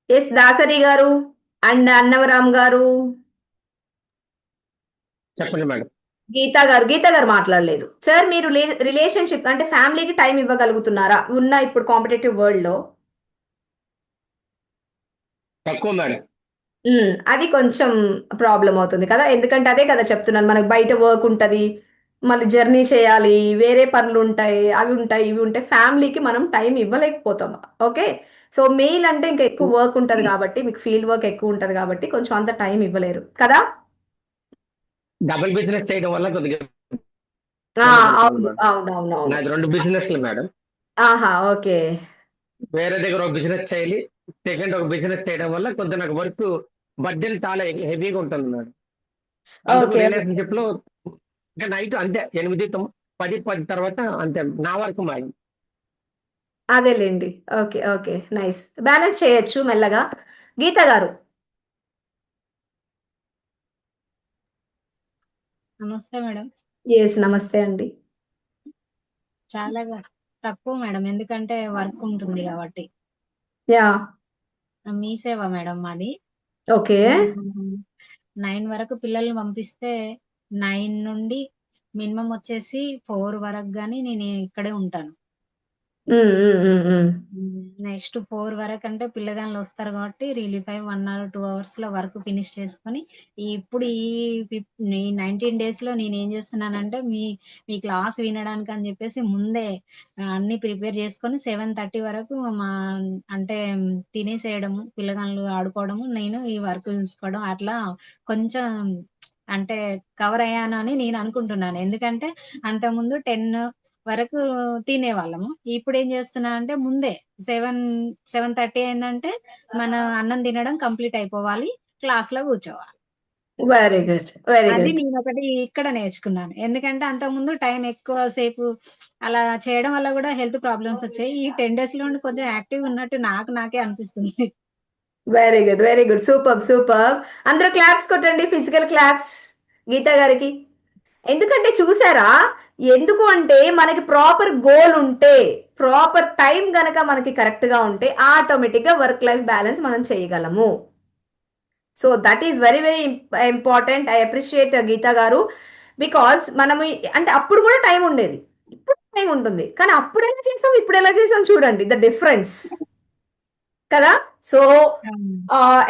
ఎస్, దాసరి గారు అండ్ అన్నవరామ్ గారు, చెప్పండి మేడం. గీత గారు మాట్లాడలేదు. సార్, మీరు రిలేషన్షిప్ అంటే ఫ్యామిలీకి టైం ఇవ్వగలుగుతున్నారా ఉన్న ఇప్పుడు కాంపిటేటివ్ వరల్డ్ లో? తక్కువ మేడం. అది కొంచెం ప్రాబ్లం అవుతుంది కదా, ఎందుకంటే అదే కదా చెప్తున్నాను, మనకు బయట వర్క్ ఉంటుంది, మళ్ళీ జర్నీ చేయాలి, వేరే పనులు ఉంటాయి, అవి ఉంటాయి, ఇవి ఉంటాయి, ఫ్యామిలీకి మనం టైం ఇవ్వలేకపోతాం. ఓకే, సో మెయిల్ అంటే ఇంకా ఎక్కువ వర్క్ ఉంటుంది కాబట్టి, మీకు ఫీల్డ్ వర్క్ ఎక్కువ ఉంటుంది కాబట్టి కొంచెం అంత టైం ఇవ్వలేరు కదా. డబుల్ బిజినెస్ చేయడం వల్ల కొద్దిగా అవును అవును అవును నాది 2 బిజినెస్లు మేడం. ఆహా, ఓకే. వేరే దగ్గర ఒక బిజినెస్ చేయాలి, సెకండ్ ఒక బిజినెస్ చేయడం వల్ల కొంత నాకు వర్క్ బర్డెన్ చాలా హెవీగా ఉంటుంది మేడం. అందుకు ఓకే, రిలేషన్షిప్ లో ఇంకా నైట్ అంతే 8 10 తర్వాత అంతే నా వరకు మేడం. అదేలేండి. ఓకే ఓకే, నైస్, బ్యాలెన్స్ చేయొచ్చు మెల్లగా. గీత గారు, నమస్తే మేడం. ఎస్, నమస్తే అండి. చాలా తక్కువ మేడం, ఎందుకంటే వర్క్ ఉంటుంది కాబట్టి. యా, మీ సేవ మేడం మాది. ఓకే. 9 వరకు పిల్లల్ని పంపిస్తే 9 నుండి మినిమం వచ్చేసి 4 వరకు గానీ నేను ఇక్కడే ఉంటాను. నెక్స్ట్ 4 వరకు అంటే పిల్లగాళ్ళు వస్తారు కాబట్టి రిలీఫ్ అయ్యి 1 or 2 hours లో వర్క్ ఫినిష్ చేసుకొని, ఇప్పుడు ఈ 19 days లో నేను ఏం చేస్తున్నానంటే మీ క్లాస్ వినడానికి అని చెప్పేసి ముందే అన్ని ప్రిపేర్ చేసుకొని 7:30 వరకు అంటే తినేసేయడము, పిల్లగాళ్ళు ఆడుకోవడము, నేను ఈ వర్క్ చూసుకోవడం, అట్లా కొంచెం అంటే కవర్ అయ్యాను అని నేను అనుకుంటున్నాను. ఎందుకంటే అంతకుముందు 10 వరకు తినేవాళ్ళము. ఇప్పుడు ఏం చేస్తున్నా అంటే ముందే 7:30 అయిందంటే మన అన్నం తినడం కంప్లీట్ అయిపోవాలి, క్లాస్ లో కూర్చోవాలి. వెరీ గుడ్, వెరీ అది గుడ్. నేను ఒకటి ఇక్కడ నేర్చుకున్నాను. ఎందుకంటే అంతకుముందు టైం ఎక్కువ సేపు అలా చేయడం వల్ల కూడా హెల్త్ ప్రాబ్లమ్స్ వచ్చాయి. ఈ 10 days లో కొంచెం యాక్టివ్ ఉన్నట్టు నాకే అనిపిస్తుంది. Very good, very good, super super. అందరూ క్లాప్స్ కొట్టండి, ఫిజికల్ క్లాప్స్ గీత గారికి. ఎందుకంటే చూసారా, ఎందుకు అంటే మనకి ప్రాపర్ గోల్ ఉంటే, ప్రాపర్ టైం గనక మనకి కరెక్ట్ గా ఉంటే ఆటోమేటిక్ గా వర్క్ లైఫ్ బ్యాలెన్స్ మనం చేయగలము. So that is very very important. I appreciate Geetha garu, because మనము అంటే అప్పుడు కూడా టైం ఉండేది, ఇప్పుడు టైం ఉంటుంది, కానీ అప్పుడు ఎలా చేసాం, ఇప్పుడు ఎలా చేసాం, చూడండి ద డిఫరెన్స్ కదా. So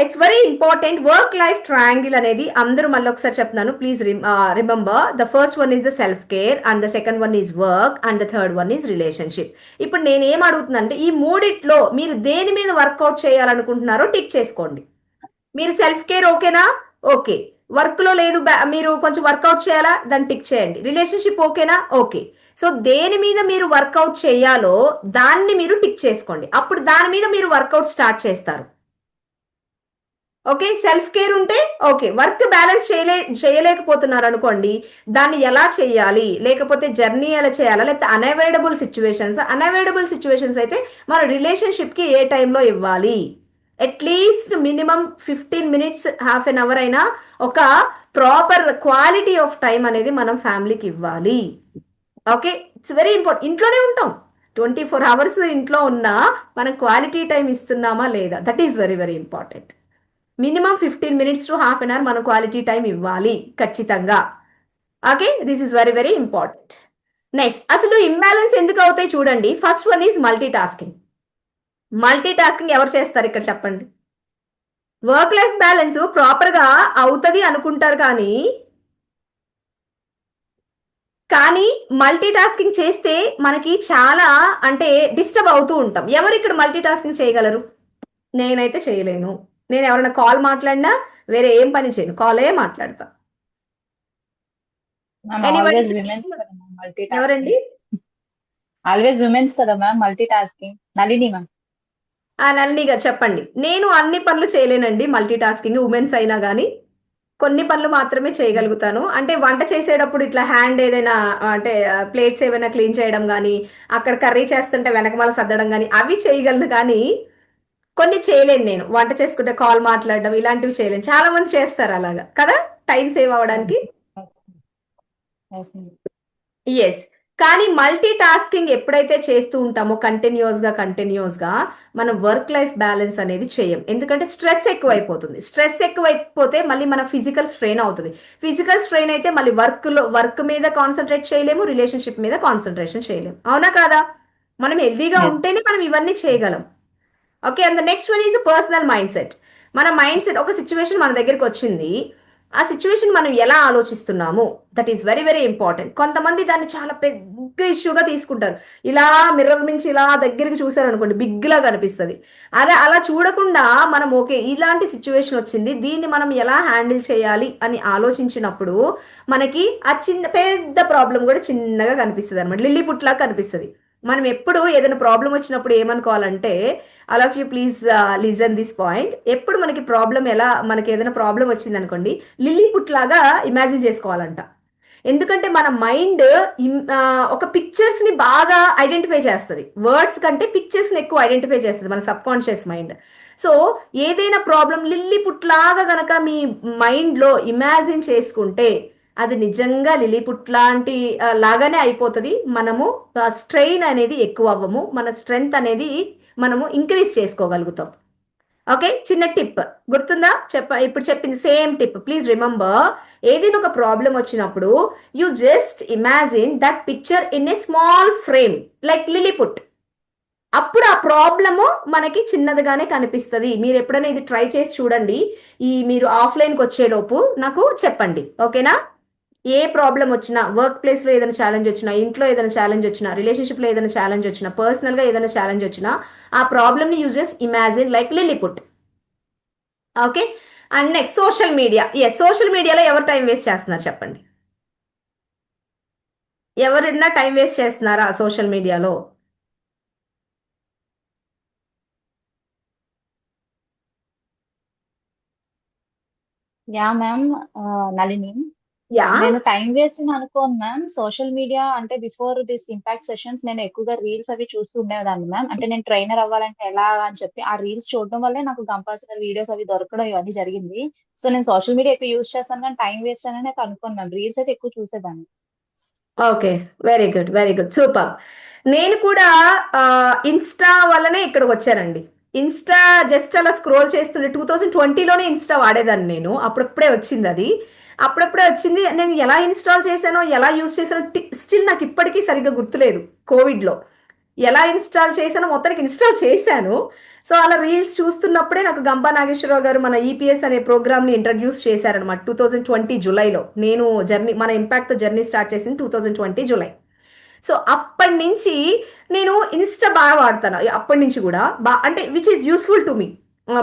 it's very important. Work life triangle అనేది అందరూ మళ్ళీ ఒకసారి చెప్తున్నాను, please remember, the first one is the self care, and the second one is work, and the third one is relationship. ఇప్పుడు నేను ఏం అడుగుతున్నానంటే ఈ మూడిట్లో మీరు దేని మీద వర్కౌట్ చేయాలనుకుంటున్నారో టిక్ చేసుకోండి. మీరు సెల్ఫ్ కేర్ ఓకేనా? ఓకే. వర్క్ లో లేదు, మీరు కొంచెం వర్కౌట్ చేయాలా, దాన్ని టిక్ చేయండి. రిలేషన్షిప్ ఓకేనా? ఓకే. సో దేని మీద మీరు వర్కౌట్ చేయాలో దాన్ని మీరు టిక్ చేసుకోండి, అప్పుడు దాని మీద మీరు వర్కౌట్ స్టార్ట్ చేస్తారు. ఓకే, సెల్ఫ్ కేర్ ఉంటే ఓకే, వర్క్ బ్యాలెన్స్ చేయలేకపోతున్నారు అనుకోండి, దాన్ని ఎలా చేయాలి, లేకపోతే జర్నీ ఎలా చేయాలా, లేకపోతే అన్అవాయిడబుల్ సిచ్యువేషన్స్ అయితే మన రిలేషన్షిప్ కి ఏ టైంలో ఇవ్వాలి, at least minimum 15 minutes, half an hour అయినా ఒక ప్రాపర్ క్వాలిటీ ఆఫ్ టైం అనేది మనం ఫ్యామిలీకి ఇవ్వాలి. Okay, it's very important. ఇంట్లోనే ఉంటాం 24 hours, ఇంట్లో ఉన్నా మనం క్వాలిటీ టైం ఇస్తున్నామా లేదా, that is very very important. Minimum 15 minutes to half an hour మనం క్వాలిటీ టైం ఇవ్వాలి ఖచ్చితంగా. Okay, this is very very important. Next, అసలు ఇంబ్యాలెన్స్ ఎందుకు అవుతాయి చూడండి. First one is multitasking ఎవరు చేస్తారు ఇక్కడ చెప్పండి? వర్క్ లైఫ్ బ్యాలెన్స్ ప్రాపర్ గా అవుతుంది అనుకుంటారు, కానీ కానీ మల్టీ టాస్కింగ్ చేస్తే మనకి చాలా అంటే డిస్టర్బ్ అవుతూ ఉంటాం. ఎవరు ఇక్కడ మల్టీ టాస్కింగ్ చేయగలరు? నేనైతే చేయలేను. నేను ఎవరైనా కాల్ మాట్లాడినా వేరే ఏం పని చేయను, కాలే మాట్లాడతా. మ్యామ్ Anybody ఆల్వేస్ చెప్పండి. విమెన్స్ కదా మ్యామ్ మల్టీ ఎవరండి? టాస్కింగ్, ఆల్వేస్ విమెన్స్ కదా ma'am multi tasking. Nalini ma'am. Nalini గారు చెప్పండి. నేను అన్ని పనులు చేయలేనండి మల్టీ టాస్కింగ్, ఉమెన్స్ అయినా కానీ కొన్ని పనులు మాత్రమే చేయగలుగుతాను. అంటే వంట చేసేటప్పుడు ఇట్లా హ్యాండ్ ఏదైనా అంటే ప్లేట్స్ ఏమైనా క్లీన్ చేయడం కానీ, అక్కడ కర్రీ చేస్తుంటే వెనకమాల సర్దడం కానీ అవి చేయగలను. కానీ కొన్ని చేయలేను. నేను వంట చేసుకుంటే కాల్ మాట్లాడడం ఇలాంటివి చేయలేను. చాలా మంది చేస్తారు అలాగా కదా, టైం సేవ్ అవ్వడానికి. Yes ma'am. ఎస్. కానీ మల్టీ టాస్కింగ్ ఎప్పుడైతే చేస్తూ ఉంటామో కంటిన్యూస్ గా మనం వర్క్ లైఫ్ బ్యాలెన్స్ అనేది చేయం. ఎందుకంటే స్ట్రెస్ ఎక్కువైపోతుంది. స్ట్రెస్ ఎక్కువైపోతే మళ్ళీ మన ఫిజికల్ స్ట్రెయిన్ అవుతుంది. ఫిజికల్ స్ట్రెయిన్ అయితే మళ్ళీ వర్క్ మీద కాన్సన్ట్రేట్ చేయలేము, రిలేషన్షిప్ మీద కాన్సన్ట్రేషన్ చేయలేము. అవునా కాదా? మనం హెల్తీగా ఉంటేనే మనం ఇవన్నీ చేయగలం. Okay, and the next one is personal mindset. మన మైండ్ సెట్, ఒక సిచ్యువేషన్ మన దగ్గరికి వచ్చింది, ఆ సిచ్యువేషన్ మనం ఎలా ఆలోచిస్తున్నాము, that is very very important. కొంతమంది దాన్ని చాలా పెద్ద ఇష్యూగా తీసుకుంటారు. ఇలా మిర్రర్ నుంచి ఇలా దగ్గరికి చూసారు అనుకోండి, బిగ్ లా కనిపిస్తుంది. అలా చూడకుండా మనం ఓకే ఇలాంటి సిచ్యువేషన్ వచ్చింది, దీన్ని మనం ఎలా హ్యాండిల్ చేయాలి అని ఆలోచించినప్పుడు మనకి ఆ పెద్ద ప్రాబ్లం కూడా చిన్నగా కనిపిస్తుంది అనమాట, లిల్లీ పుట్లా కనిపిస్తుంది. మనం ఎప్పుడు ఏదైనా ప్రాబ్లం వచ్చినప్పుడు ఏమనుకోవాలంటే, all of you please listen this point. ఎప్పుడు మనకి మనకి ఏదైనా ప్రాబ్లం వచ్చింది అనుకోండి, లిల్లీ పుట్ లాగా ఇమాజిన్ చేసుకోవాలంట. ఎందుకంటే మన మైండ్ ఒక పిక్చర్స్ ని బాగా ఐడెంటిఫై చేస్తుంది, వర్డ్స్ కంటే పిక్చర్స్ ని ఎక్కువ ఐడెంటిఫై చేస్తుంది మన సబ్ కాన్షియస్ మైండ్. సో ఏదైనా ప్రాబ్లం లిల్లీ పుట్ లాగా గనక మీ మైండ్ లో ఇమాజిన్ చేసుకుంటే అది నిజంగా లిల్లీ పుట్ లాంటి లాగానే అయిపోతుంది. మనము స్ట్రెయిన్ అనేది ఎక్కువ అవ్వము, మన స్ట్రెంగ్త్ అనేది మనము ఇంక్రీజ్ చేసుకోగలుగుతాం. ఓకే, చిన్న టిప్ గుర్తుందా? ఇప్పుడు చెప్పింది సేమ్ టిప్, ప్లీజ్ రిమెంబర్. ఏదైనా ఒక ప్రాబ్లం వచ్చినప్పుడు you just imagine that picture in a small frame like Lilliput. అప్పుడు ఆ ప్రాబ్లము మనకి చిన్నదిగానే కనిపిస్తుంది. మీరు ఎప్పుడైనా ఇది ట్రై చేసి చూడండి. మీరు ఆఫ్లైన్కి వచ్చేలోపు నాకు చెప్పండి, ఓకేనా? ఏ ప్రాబ్లం వచ్చినా, వర్క్ ప్లేస్లో ఏదైనా ఛాలెంజ్ వచ్చినా, ఇంట్లో ఏదైనా ఛాలెంజ్ వచ్చినా, రిలేషన్షిప్లో ఏదైనా ఛాలెంజ్ వచ్చినా, పర్సనల్గా ఏదైనా ఛాలెంజ్ వచ్చినా, ఆ ప్రాబ్లమ్ని యూజ్ చేసి imagine like Lilliput. Okay, and next social media. Social మీడియాలో ఎవరు టైం వేస్ట్ చేస్తున్నారు చెప్పండి? ఎవరైనా టైం వేస్ట్ చేస్తున్నారా సోషల్ మీడియాలో? Yeah ma'am. నళిని, యా, నేను టైం వేస్ట్ అని అనుకోను మ్యామ్. సోషల్ మీడియా అంటే బిఫోర్ దిస్ ఇంపాక్ట్ సెషన్స్ నేను ఎక్కువగా రీల్స్ అవి చూస్తూ ఉండేదాన్ని మ్యామ్. అంటే నేను ట్రైనర్ అవ్వాలంటే ఎలా అని చెప్పి ఆ రీల్స్ చూడడం వల్లే నాకు కంపల్సరీ వీడియోస్ అవి దొరకడం ఇవన్నీ జరిగింది. సో నేను సోషల్ మీడియా ఎక్కువ యూజ్ చేస్తాను, కానీ టైం వేస్ట్ అని నాకు అనుకోను మ్యామ్. రీల్స్ అయితే ఎక్కువ చూసేదాన్ని. Okay, very good, very good, super. నేను కూడా ఇన్స్టా వల్లనే ఇక్కడికి వచ్చానండి. ఇన్స్టా జస్ట్ అలా స్క్రోల్ చేస్తుండే 2020లోనే ఇన్స్టా వాడేదాన్ని నేను. అప్పుడప్పుడే వచ్చింది అది, అప్పుడప్పుడే వచ్చింది. నేను ఎలా ఇన్స్టాల్ చేశానో, ఎలా యూజ్ చేశానో స్టిల్ నాకు ఇప్పటికీ సరిగ్గా గుర్తులేదు. కోవిడ్లో ఎలా ఇన్స్టాల్ చేశానో మొత్తానికి ఇన్స్టాల్ చేశాను. సో అలా రీల్స్ చూస్తున్నప్పుడే నాకు గంపా నాగేశ్వరరావు గారు మన ఈపీఎస్ అనే ప్రోగ్రామ్ని ఇంట్రడ్యూస్ చేశారనమాట 2020 జూలైలో. నేను మన ఇంపాక్ట్ జర్నీ స్టార్ట్ చేసింది 2020 జూలై. సో అప్పటి నుంచి నేను ఇన్స్టా బాగా వాడతాను. అప్పటి నుంచి కూడా అంటే which is useful to me.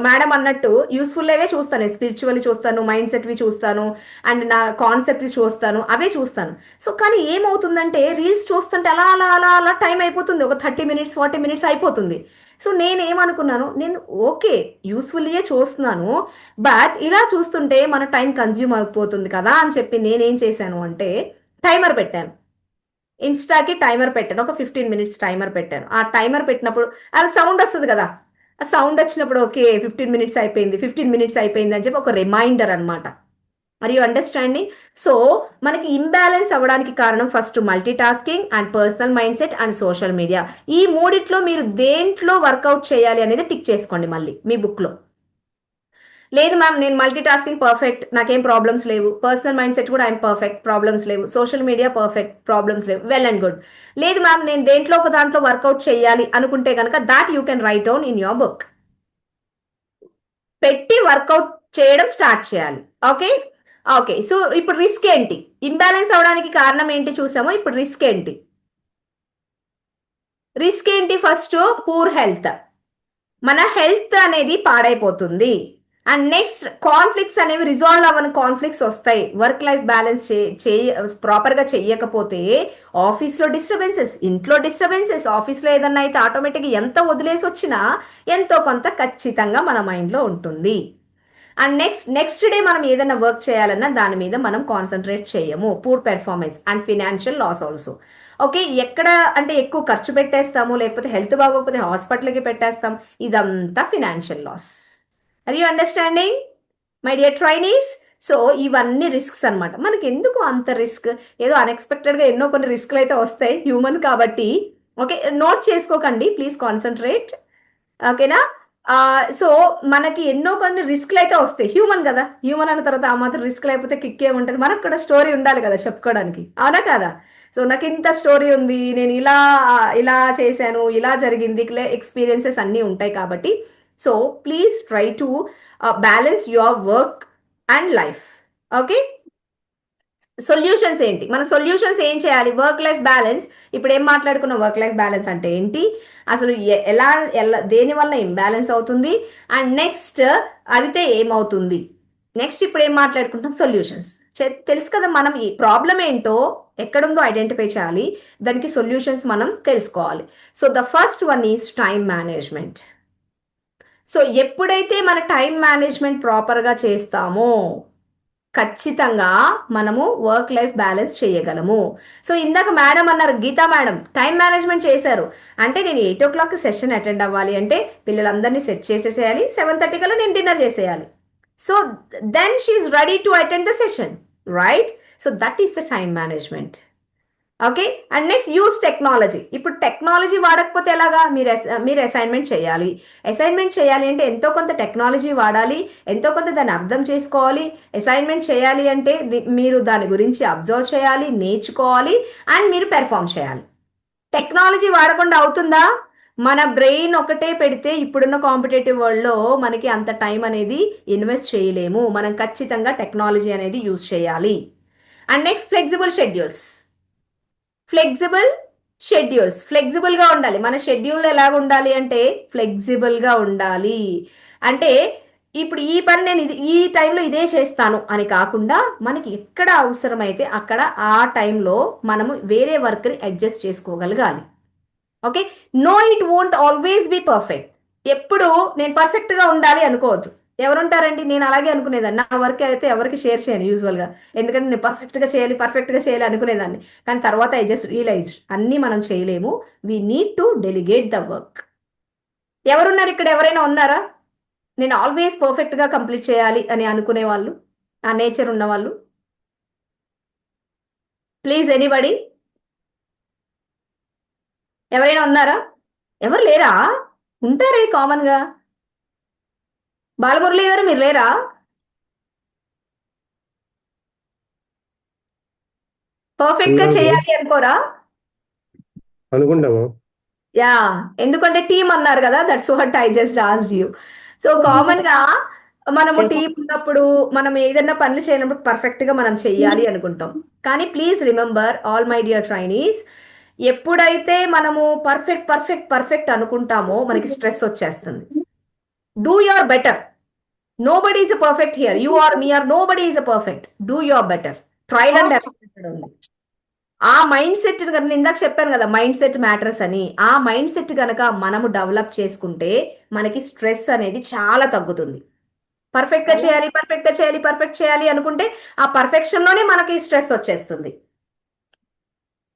Madam అన్నట్టు యూస్ఫుల్ అవే చూస్తాను, స్పిరిచువల్ చూస్తాను, మైండ్ సెట్వి చూస్తాను, అండ్ నా కాన్సెప్ట్వి చూస్తాను, అవే చూస్తాను. సో కానీ ఏమవుతుందంటే రీల్స్ చూస్తుంటే అలా అలా అలా అలా టైం అయిపోతుంది, ఒక 30 మినిట్స్ 40 మినిట్స్ అయిపోతుంది. సో నేనేమనుకున్నాను, నేను ఓకే యూస్ఫుల్గా చూస్తున్నాను, బట్ ఇలా చూస్తుంటే మన టైం కన్జ్యూమ్ అయిపోతుంది కదా అని చెప్పి నేనేం చేశాను అంటే టైమర్ పెట్టాను. ఇన్స్టాకి టైమర్ పెట్టాను, ఒక 15 మినిట్స్ టైమర్ పెట్టాను. ఆ టైమర్ పెట్టినప్పుడు అది సౌండ్ వస్తుంది కదా, ఆ సౌండ్ వచ్చినప్పుడు ఓకే 15 మినిట్స్ అయిపోయింది అని చెప్పి ఒక రిమైండర్ అనమాట. Are you understanding? సో మనకి ఇంబ్యాలెన్స్ అవ్వడానికి కారణం first multitasking and personal mindset and social media. ఈ మూడిట్లో మీరు దేంట్లో వర్కౌట్ చేయాలి అనేది టిక్ చేసుకోండి మళ్ళీ మీ బుక్లో. లేదు మ్యామ్ నేను మల్టీ టాస్కింగ్ పర్ఫెక్ట్, నాకేం ప్రాబ్లమ్స్ లేవు, పర్సనల్ మైండ్ సెట్ కూడా ఐఎమ్ పర్ఫెక్ట్, ప్రాబ్లమ్స్ లేవు, సోషల్ మీడియా పర్ఫెక్ట్, ప్రాబ్లమ్స్ లేవు, వెల్ అండ్ గుడ్. లేదు మ్యామ్ నేను దేంట్లో ఒక దాంట్లో వర్కౌట్ చేయాలి అనుకుంటే కనుక that you can write down in your book. పెట్టి వర్కౌట్ చేయడం స్టార్ట్ చేయాలి. ఓకే, ఓకే, సో ఇప్పుడు రిస్క్ ఏంటి, ఇంబ్యాలెన్స్ అవడానికి కారణం ఏంటి చూసాము. ఇప్పుడు రిస్క్ ఏంటి, రిస్క్ ఏంటి? ఫస్ట్ పూర్ హెల్త్, మన హెల్త్ అనేది పాడైపోతుంది. అండ్ నెక్స్ట్ కాన్ఫ్లిక్ట్స్ అనేవి రిజాల్వ్ అవ్వని కాన్ఫ్లిక్ట్స్ వస్తాయి. వర్క్ లైఫ్ బ్యాలెన్స్ ప్రాపర్గా చెయ్యకపోతే ఆఫీస్లో డిస్టర్బెన్సెస్, ఇంట్లో డిస్టర్బెన్సెస్, ఆఫీస్లో ఏదన్నా అయితే ఆటోమేటిక్గా ఎంత వదిలేసి వచ్చినా ఎంతో కొంత ఖచ్చితంగా మన మైండ్లో ఉంటుంది. అండ్ నెక్స్ట్ డే మనం ఏదైనా వర్క్ చేయాలన్నా దాని మీద మనం కాన్సన్ట్రేట్ చేయము. Poor performance and financial loss also. Okay, ఎక్కడ అంటే ఎక్కువ ఖర్చు పెట్టేస్తాము, లేకపోతే హెల్త్ బాగోకపోతే హాస్పిటల్కి పెట్టేస్తాం, ఇదంతా financial loss. Are you understanding my dear trainees? So ఇవన్నీ రిస్క్స్ అనమాట. మనకి ఎందుకు అంత రిస్క్? ఏదో అన్ఎక్స్పెక్టెడ్గా ఎన్నో కొన్ని రిస్క్లు అయితే వస్తాయి, హ్యూమన్ కాబట్టి. ఓకే, నోట్ చేసుకోకండి ప్లీజ్, కాన్సన్ట్రేట్. ఓకేనా? సో మనకి ఎన్నో కొన్ని రిస్క్లు అయితే వస్తాయి, హ్యూమన్ కదా, హ్యూమన్ అన్న తర్వాత ఆ మాత్రం రిస్క్ లేకపోతే కిక్ ఏముంటుంది? మనకు కూడా స్టోరీ ఉండాలి కదా చెప్పుకోవడానికి, అవునా కదా? సో నాకు ఇంత స్టోరీ ఉంది, నేను ఇలా ఇలా చేశాను, ఇలా జరిగింది, ఎక్స్పీరియన్సెస్ అన్నీ ఉంటాయి కాబట్టి. So please try to balance your work and life. Okay, solutions ఏంటి? మన సొల్యూషన్స్ ఏం చేయాలి? Work life balance. ఇప్పుడు ఏం మాట్లాడుకున్న వర్క్ లైఫ్ బ్యాలెన్స్ అంటే ఏంటి, అసలు ఎలా దేని వల్ల ఇంబ్యాలెన్స్ అవుతుంది, అండ్ నెక్స్ట్ అవితే ఏమవుతుంది, నెక్స్ట్ ఇప్పుడు ఏం మాట్లాడుకుంటాం? సొల్యూషన్స్. తెలుసు కదా, మనం ఈ ప్రాబ్లం ఏంటో ఎక్కడుందో ఐడెంటిఫై చేయాలి, దానికి సొల్యూషన్స్ మనం తెలుసుకోవాలి. So the first one is time management. So ఎప్పుడైతే మన టైం మేనేజ్మెంట్ ప్రాపర్గా చేస్తామో ఖచ్చితంగా మనము వర్క్ లైఫ్ బ్యాలెన్స్ చేయగలము. సో ఇందాక మేడం అన్నారు, గీతా మేడం టైం మేనేజ్మెంట్ చేశారు అంటే నేను 8 o'clock సెషన్ అటెండ్ అవ్వాలి అంటే పిల్లలందరినీ సెట్ చేసేసేయాలి, 7:30 కల్లా నేను డిన్నర్ చేసేయాలి. So then she's ready to attend the session, right? So that is the time management. Okay, and next use technology. ఇప్పుడు టెక్నాలజీ వాడకపోతే ఎలాగా? మీరు అసైన్మెంట్ చేయాలి. అసైన్మెంట్ చేయాలి అంటే ఎంతో కొంత టెక్నాలజీ వాడాలి, ఎంతో కొంత దాన్ని అర్థం చేసుకోవాలి. అసైన్మెంట్ చేయాలి అంటే మీరు దాని గురించి అబ్జర్వ్ చేయాలి, నేర్చుకోవాలి, అండ్ మీరు పెర్ఫామ్ చేయాలి. టెక్నాలజీ వాడకుండా అవుతుందా? మన బ్రెయిన్ ఒకటే పెడితే ఇప్పుడున్న కాంపిటేటివ్ వరల్డ్లో మనకి అంత టైం అనేది ఇన్వెస్ట్ చేయలేము. మనం ఖచ్చితంగా టెక్నాలజీ అనేది యూజ్ చేయాలి. అండ్ నెక్స్ట్ ఫ్లెక్సిబుల్గా ఉండాలి. మన షెడ్యూల్ ఎలాగ ఉండాలి అంటే ఫ్లెక్సిబుల్గా ఉండాలి. అంటే ఇప్పుడు ఈ పని నేను ఈ టైంలో ఇదే చేస్తాను అని కాకుండా మనకి ఎక్కడ అవసరమైతే అక్కడ ఆ టైంలో మనము వేరే వర్క్ని అడ్జస్ట్ చేసుకోగలగాలి. Okay, no it won't always be perfect. ఎప్పుడు నేను పర్ఫెక్ట్గా ఉండాలి అనుకోవద్దు. ఎవరుంటారండి, నేను అలాగే అనుకునేదాన్ని. నా వర్క్ అయితే ఎవరికి షేర్ చేయను యూజువల్గా, ఎందుకంటే నేను పర్ఫెక్ట్గా చేయాలి అనుకునేదాన్ని. కానీ తర్వాత ఐ జస్ట్ రియలైజ్డ్ అన్నీ మనం చేయలేము, we need to delegate the work. ఎవరున్నారు ఇక్కడ? ఎవరైనా ఉన్నారా నేను ఆల్వేస్ పర్ఫెక్ట్గా కంప్లీట్ చేయాలి అని అనుకునే వాళ్ళు, ఆ నేచర్ ఉన్నవాళ్ళు? ప్లీజ్ ఎనీబడి, ఎవరైనా ఉన్నారా? ఎవరు లేరా? ఉంటారే కామన్గా. బాలమురళి గారు మీరు లేరా? పర్ఫెక్ట్ గా చేయాలి అనుకోరా? అనుకుంటాము. యా, ఎందుకంటే టీం అన్నారు కదా, that's what I just asked you. So common గా మనము టీం ఉన్నప్పుడు మనం ఏదైనా పనులు చేయనప్పుడు పర్ఫెక్ట్ గా మనం చెయ్యాలి అనుకుంటాం. కానీ please remember all my dear trainees, ఎప్పుడైతే మనము పర్ఫెక్ట్ అనుకుంటామో మనకి స్ట్రెస్ వచ్చేస్తుంది. Do your better. Nobody is a perfect here, you are me are, nobody is a perfect. Do your better. Trial and error ఉంది. ఆ మైండ్ సెట్ కనుక, నేను ఇందాక చెప్పాను కదా మైండ్ సెట్ మ్యాటర్స్ అని, ఆ మైండ్ సెట్ కనుక మనము డెవలప్ చేసుకుంటే మనకి స్ట్రెస్ అనేది చాలా తగ్గుతుంది. పర్ఫెక్ట్ చేయాలి అనుకుంటే ఆ పర్ఫెక్షన్ లోనే మనకి స్ట్రెస్ వచ్చేస్తుంది.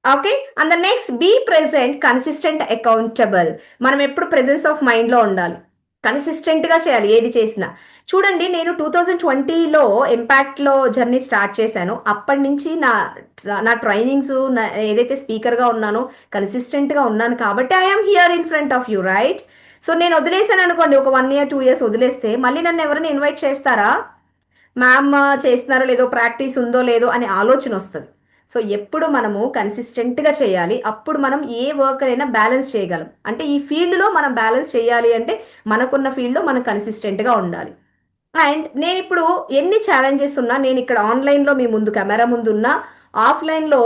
Okay, and the next be present, consistent, accountable. మనం ఎప్పుడు ప్రెసెన్స్ ఆఫ్ మైండ్ లో ఉండాలి, కన్సిస్టెంట్ గా చేయాలి ఏది చేసినా. చూడండి, నేను 2020లో ఇంపాక్ట్లో జర్నీ స్టార్ట్ చేశాను. అప్పటి నుంచి నా ట్రైనింగ్స్, ఏదైతే స్పీకర్గా ఉన్నానో కన్సిస్టెంట్గా ఉన్నాను కాబట్టి I'm here in front of you, right? So నేను వదిలేసాను అనుకోండి, ఒక 1 year 2 years వదిలేస్తే మళ్ళీ నన్ను ఎవరైనా ఇన్వైట్ చేస్తారా? మ్యామ్ చేస్తున్నారో లేదో, ప్రాక్టీస్ ఉందో లేదో అనే ఆలోచన వస్తుంది. సో ఎప్పుడు మనము కన్సిస్టెంట్గా చేయాలి, అప్పుడు మనం ఏ వర్క్ అయినా బ్యాలెన్స్ చేయగలం. అంటే ఈ ఫీల్డ్లో మనం బ్యాలెన్స్ చేయాలి అంటే మనకున్న ఫీల్డ్లో మనం కన్సిస్టెంట్గా ఉండాలి. అండ్ నేను ఇప్పుడు ఎన్ని ఛాలెంజెస్ ఉన్నా, నేను ఇక్కడ ఆన్లైన్లో మీ ముందు కెమెరా ముందు ఉన్నా, ఆఫ్లైన్లో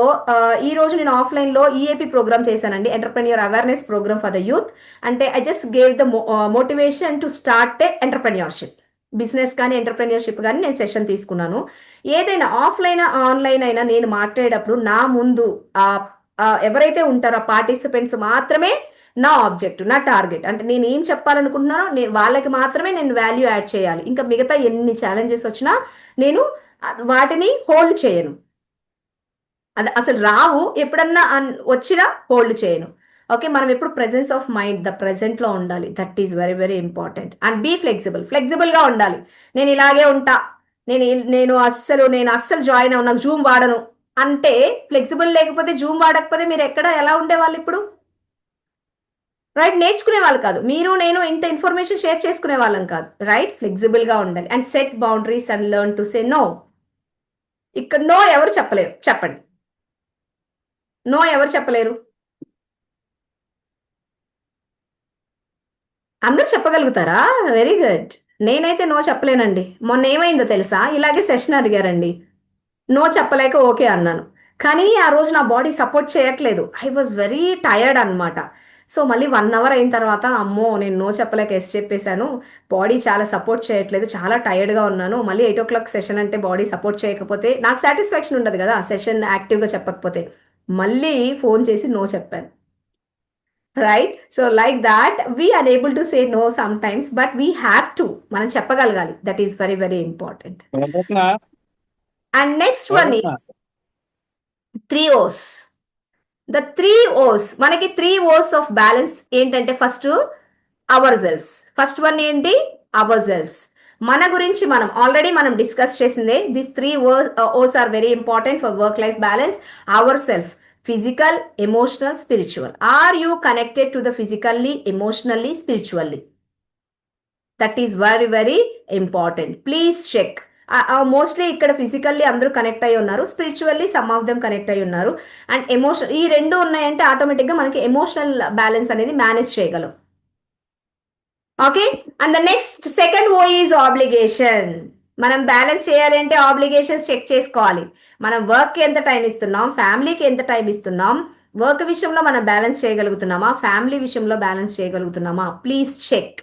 ఈ రోజు నేను ఆఫ్లైన్లో ఈఏపీ ప్రోగ్రామ్ చేశానండి, entrepreneur awareness programme for the youth. అంటే I just gave the motivation to start a entrepreneurship, business కానీ ఎంటర్ప్రెన్యూర్షిప్ కానీ నేను సెషన్ తీసుకున్నాను. ఏదైనా ఆఫ్లైన్ ఆన్లైన్ అయినా నేను మాట్లాడేటప్పుడు నా ముందు ఎవరైతే ఉంటారో ఆ పార్టిసిపెంట్స్ మాత్రమే నా ఆబ్జెక్టివ్, నా టార్గెట్. అంటే నేను ఏం చెప్పాలనుకుంటున్నానో నేను వాళ్ళకి మాత్రమే నేను వాల్యూ యాడ్ చేయాలి. ఇంకా మిగతా ఎన్ని ఛాలెంజెస్ వచ్చినా నేను వాటిని హోల్డ్ చేయను. అది అసలు రావు, ఎప్పుడన్నా వచ్చినా హోల్డ్ చేయను. ఓకే, మనం ఎప్పుడు ప్రెజెన్స్ ఆఫ్ మైండ్, ద ప్రెజెంట్లో ఉండాలి. That is very very important. And be ఫ్లెక్సిబుల్గా ఉండాలి. నేను ఇలాగే ఉంటా, నేను అస్సలు జాయిన్ అవ్వను, నాకు జూమ్ వాడను అంటే, ఫ్లెక్సిబుల్ లేకపోతే జూమ్ వాడకపోతే మీరు ఎలా ఉండేవాళ్ళు ఇప్పుడు? రైట్, నేర్చుకునే వాళ్ళు కాదు. మీరు నేను ఇంత ఇన్ఫర్మేషన్ షేర్ చేసుకునే వాళ్ళం కాదు. రైట్, ఫ్లెక్సిబుల్గా ఉండాలి. And set boundaries and learn to say no. ఇక్కడ నో ఎవరు చెప్పలేరు, చెప్పండి. నో ఎవరు చెప్పలేరు? అందరు చెప్పగలుగుతారా? Very good. నేనైతే నో చెప్పలేనండి. మొన్న ఏమైందో తెలుసా, ఇలాగే సెషన్ అడిగారండి, నో చెప్పలేక ఓకే అన్నాను. కానీ ఆ రోజు నా బాడీ సపోర్ట్ చేయట్లేదు. ఐ వాజ్ వెరీ టయర్డ్ అనమాట. సో మళ్ళీ 1 అవర్ అయిన తర్వాత, అమ్మో నేను నో చెప్పలేక ఎస్ చెప్పేశాను, బాడీ చాలా సపోర్ట్ చేయట్లేదు, చాలా టయర్డ్గా ఉన్నాను. మళ్ళీ 8 o'clock సెషన్ అంటే బాడీ సపోర్ట్ చేయకపోతే నాకు సాటిస్ఫాక్షన్ ఉండదు కదా, సెషన్ యాక్టివ్గా చెప్పకపోతే. మళ్ళీ ఫోన్ చేసి నో చెప్పాను. Right, so like that we are able to say no sometimes, but we have to, మనం చెప్పగలగాలి. That is very very important. And next one is 3 O's. The 3 O's, మనకి 3 O's ఆఫ్ బ్యాలెన్స్ ఏంటంటే, first ourselves. First one ఏంటి? Ourselves. మన గురించి మనం ఆల్రెడీ మనం డిస్కస్ చేసిందే. This 3 O's are very important for work life balance. Our self, physical, emotional, spiritual. Are you connected to the physically, emotionally, spiritually? That is very very important. Please check. Mostly ఇక్కడ ఫిజికల్లీ అందరూ కనెక్ట్ అయి ఉన్నారు, spiritually some of them connect అయి ఉన్నారు, అండ్ ఎమోషన్, ఈ రెండు ఉన్నాయంటే ఆటోమేటిక్గా మనకి ఎమోషనల్ బ్యాలెన్స్ అనేది మేనేజ్ చేయగలం. Okay, and the next second O is obligation. మనం బ్యాలెన్స్ చేయాలి అంటే ఆబ్లిగేషన్స్ చెక్ చేసుకోవాలి. మనం వర్క్కి ఎంత టైం ఇస్తున్నాం, ఫ్యామిలీకి ఎంత టైం ఇస్తున్నాం, వర్క్ విషయంలో మనం బ్యాలెన్స్ చేయగలుగుతున్నామా, ఫ్యామిలీ విషయంలో బ్యాలెన్స్ చేయగలుగుతున్నామా? Please check.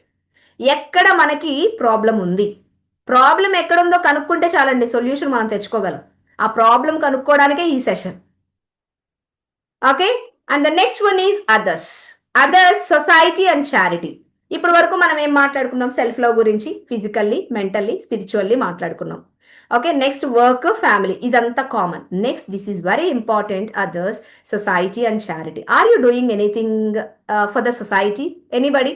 ఎక్కడ మనకి ప్రాబ్లం ఉంది, ప్రాబ్లం ఎక్కడుందో కనుక్కుంటే చాలండి, సొల్యూషన్ మనం తెచ్చుకోగలం. ఆ ప్రాబ్లం కనుక్కోవడానికే ఈ session. Okay, and the next one is others. Others, society and charity. ఇప్పటి వరకు మనం ఏం మాట్లాడుకున్నాం? సెల్ఫ్ లవ్ గురించి, ఫిజికల్లీ, మెంటల్లీ, స్పిరిచువల్లీ మాట్లాడుకున్నాం. ఓకే, నెక్స్ట్ వర్క్, ఫ్యామిలీ, ఇదంతా common. Next, this is very important, others, society and charity. Are you doing anything for the society? Anybody?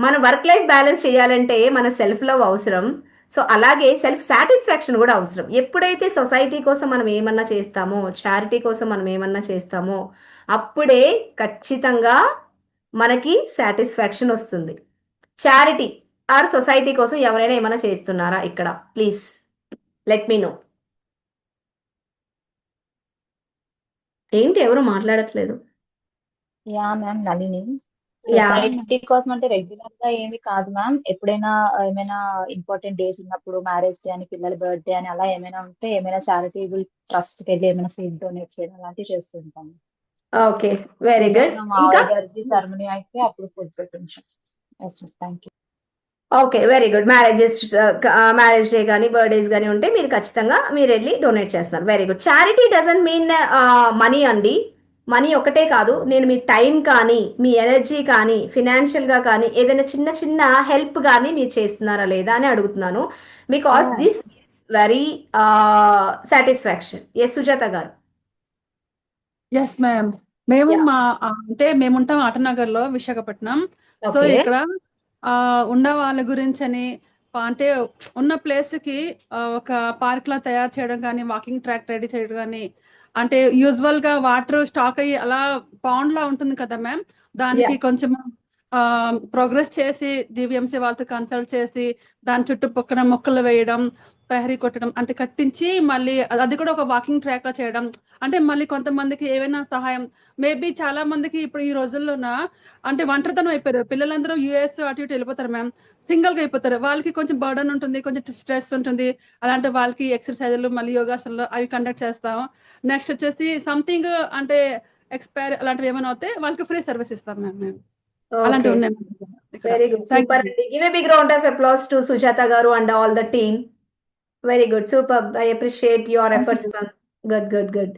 మన వర్క్ లైఫ్ బ్యాలెన్స్ చేయాలంటే మన సెల్ఫ్ లవ్ అవసరం. సో అలాగే సెల్ఫ్ సాటిస్ఫాక్షన్ కూడా అవసరం. ఎప్పుడైతే సొసైటీ కోసం మనం ఏమన్నా చేస్తామో, చారిటీ కోసం మనం ఏమన్నా చేస్తామో, అప్పుడే ఖచ్చితంగా మనకి సాటిస్ఫాక్షన్ వస్తుంది. చారిటీ ఆర్ సొసైటీ కోసం ఎవరైనా ఏమైనా చేస్తున్నారా ఇక్కడ? Please let me know. ఏంటి ఎవరు మాట్లాడట్లేదు? Yeah ma'am, Nalini. సొసైటీ కోసం అంటే రెగ్యులర్ గా ఏమి కాదు మ్యామ్. ఎప్పుడైనా ఏమైనా ఇంపార్టెంట్ డేస్ ఉన్నప్పుడు, మ్యారేజ్ డే అని, పిల్లల బర్త్డే అని, అలా ఏమైనా ఉంటే ఏమైనా చారిటబుల్ ట్రస్ట్ కి వెళ్ళి ఏమైనా సీట్ డొనేట్ చేయడం అలాంటివి చేస్తుంటాం. Okay, very good. మావయ్య గారిది సెరమనీ అయితే అప్పుడు ఫుడ్ పెట్టించాం. Thank you. Okay, very good. Marriage day కానీ బర్త్డేస్ కానీ ఉంటే మీరు ఖచ్చితంగా మీరు వెళ్ళి డొనేట్ చేస్తున్నారు. Very good. Charity doesn't mean money అండి. మనీ ఒకటే కాదు, నేను మీ టైం కానీ, మీ ఎనర్జీ కానీ, ఫినాన్షియల్గా కానీ, ఏదైనా చిన్న చిన్న హెల్ప్ కానీ మీరు చేస్తున్నారా లేదా అని అడుగుతున్నాను. Because this very satisfaction. Yes Sujatha garu. Yes ma'am, మేము అంటే మేముంటాం ఆటనగర్ లో, విశాఖపట్నం. సో ఇక్కడ ఉన్న వాళ్ళ గురించి అని, అంటే ఉన్న ప్లేస్ కి ఒక పార్క్ లా తయారు చేయడం కానీ, వాకింగ్ ట్రాక్ రెడీ చేయడం కానీ, అంటే యూజువల్ గా వాటర్ స్టాక్ అయ్యి అలా పౌండ్ లా ఉంటుంది కదా మ్యామ్, దానికి కొంచెం ప్రోగ్రెస్ చేసి జీవీఎంసీ వాళ్ళతో కన్సల్ట్ చేసి దాని చుట్టుపక్కల మొక్కలు వేయడం, ప్రహరీ కొట్టడం అంటే కట్టించి మళ్ళీ అది కూడా ఒక వాకింగ్ ట్రాక్ లా చేయడం. అంటే మళ్ళీ కొంతమందికి ఏవైనా సహాయం మేబీ చాలా మందికి ఇప్పుడు ఈ రోజుల్లోన అంటే ఒంటరితనం అయిపోయారు. పిల్లలందరూ యూఎస్ అటు ఇటు వెళ్ళిపోతారు మ్యామ్. సింగిల్ గా అయిపోతారు. వాళ్ళకి కొంచెం బర్డన్ ఉంటుంది, కొంచెం స్ట్రెస్ ఉంటుంది. అలాంటి వాళ్ళకి ఎక్సర్సైజులు మళ్ళీ యోగాసనలు అవి కండక్ట్ చేస్తాం. నెక్స్ట్ వచ్చేసి సంథింగ్ అంటే ఎక్స్పైర్ అలాంటివి ఏమైనా అవుతే వాళ్ళకి ఫ్రీ సర్వీస్ ఇస్తాం మ్యామ్ మేము. అలాంటివి ఓకే, ఉన్నాయి మ్యామ్ ఇక్కడ. Very good, thank super you. అండి. Give a big round of applause to Sujatha garu and all the team. Very good, super, I appreciate your thank efforts you. Ma'am. Good good good.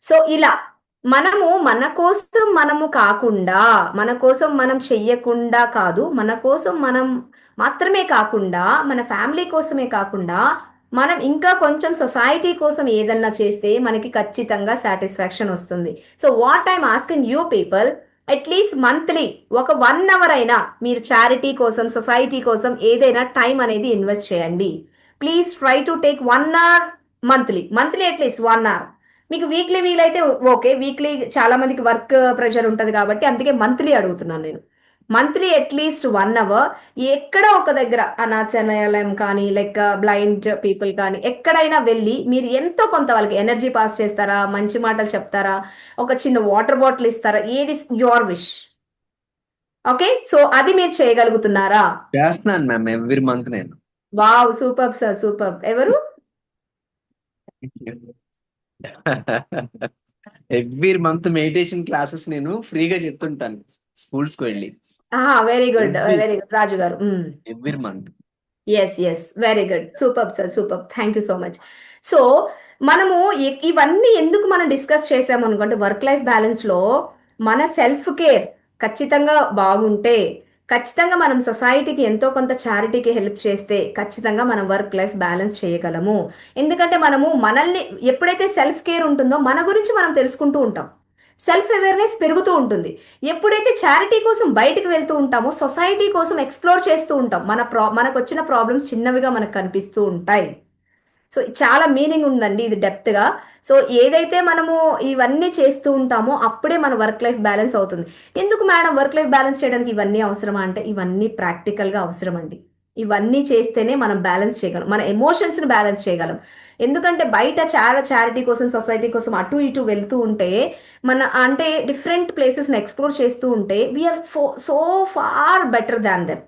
So ఇలా మనము మన కోసం మనము కాకుండా, మన కోసం మనం చెయ్యకుండా కాదు, మన కోసం మనం మాత్రమే కాకుండా, మన ఫ్యామిలీ కోసమే కాకుండా, మనం ఇంకా కొంచెం సొసైటీ కోసం ఏదన్నా చేస్తే మనకి ఖచ్చితంగా సాటిస్ఫాక్షన్ వస్తుంది. So what I'm asking you people, at least monthly ఒక 1 hour అయినా మీరు చారిటీ కోసం, సొసైటీ కోసం ఏదైనా టైం అనేది ఇన్వెస్ట్ చేయండి. Please try to take 1 hour monthly at least 1 hour. మీకు వీక్లీ వీలైతే ఓకే, వీక్లీ చాలా మందికి వర్క్ ప్రెషర్ ఉంటుంది కాబట్టి అందుకే మంత్లీ అడుగుతున్నాను నేను. మంత్లీ అట్లీస్ట్ 1 hour ఎక్కడ ఒక దగ్గర అనాథాలయం కానీ లైక్ బ్లైండ్ పీపుల్ కానీ ఎక్కడైనా వెళ్ళి మీరు ఎంతో కొంత వాళ్ళకి ఎనర్జీ పాస్ చేస్తారా, మంచి మాటలు చెప్తారా, ఒక చిన్న వాటర్ బాటిల్ ఇస్తారా, ఏది యువర్ విష్. ఓకే, సో అది మీరు చేయగలుగుతున్నారా? చేస్తున్నాను మ్యామ్ ఎవ్రీ మంత్ నేను. Wow, super sir, super. ఎవరు? ఎవ్రీ మంత్ మెడిటేషన్ క్లాసెస్ నేను ఫ్రీగా చెప్తుంటాను స్కూల్స్ కు వెళ్ళి. Very good, every very good Raju garu. Every month. Yes very good, super sir, super. Thank you so much. So మనము ఇవన్నీ ఎందుకు మనం డిస్కస్ చేసాము అనుకుంటే, వర్క్ లైఫ్ బ్యాలెన్స్లో మన సెల్ఫ్ కేర్ ఖచ్చితంగా బాగుంటే, ఖచ్చితంగా మనం సొసైటీకి ఎంతో కొంత చారిటీకి హెల్ప్ చేస్తే ఖచ్చితంగా మనం వర్క్ లైఫ్ బ్యాలెన్స్ చేయగలము. ఎందుకంటే మనము మనల్ని ఎప్పుడైతే సెల్ఫ్ కేర్ ఉంటుందో మన గురించి మనం తెలుసుకుంటూ ఉంటాం, సెల్ఫ్ అవేర్నెస్ పెరుగుతూ ఉంటుంది. ఎప్పుడైతే చారిటీ కోసం బయటకు వెళ్తూ ఉంటామో సొసైటీ కోసం ఎక్స్ప్లోర్ చేస్తూ ఉంటాం. మనకు వచ్చిన ప్రాబ్లమ్స్ చిన్నవిగా మనకు కనిపిస్తూ ఉంటాయి. సో చాలా మీనింగ్ ఉందండి ఇది డెప్త్గా. సో ఏదైతే మనము ఇవన్నీ చేస్తూ ఉంటామో అప్పుడే మన వర్క్ లైఫ్ బ్యాలెన్స్ అవుతుంది. ఎందుకు మేడం వర్క్ లైఫ్ బ్యాలెన్స్ చేయడానికి ఇవన్నీ అవసరమా అంటే, ఇవన్నీ ప్రాక్టికల్గా అవసరం అండి. ఇవన్నీ చేస్తేనే మనం బ్యాలెన్స్ చేయగలం, మన ఎమోషన్స్ని బ్యాలెన్స్ చేయగలం. ఎందుకంటే బయట చాలా చారిటీ కోసం, సొసైటీ కోసం అటు ఇటు వెళ్తూ ఉంటే, మన అంటే డిఫరెంట్ ప్లేసెస్ని ఎక్స్ప్లోర్ చేస్తూ ఉంటే we are so far better than them,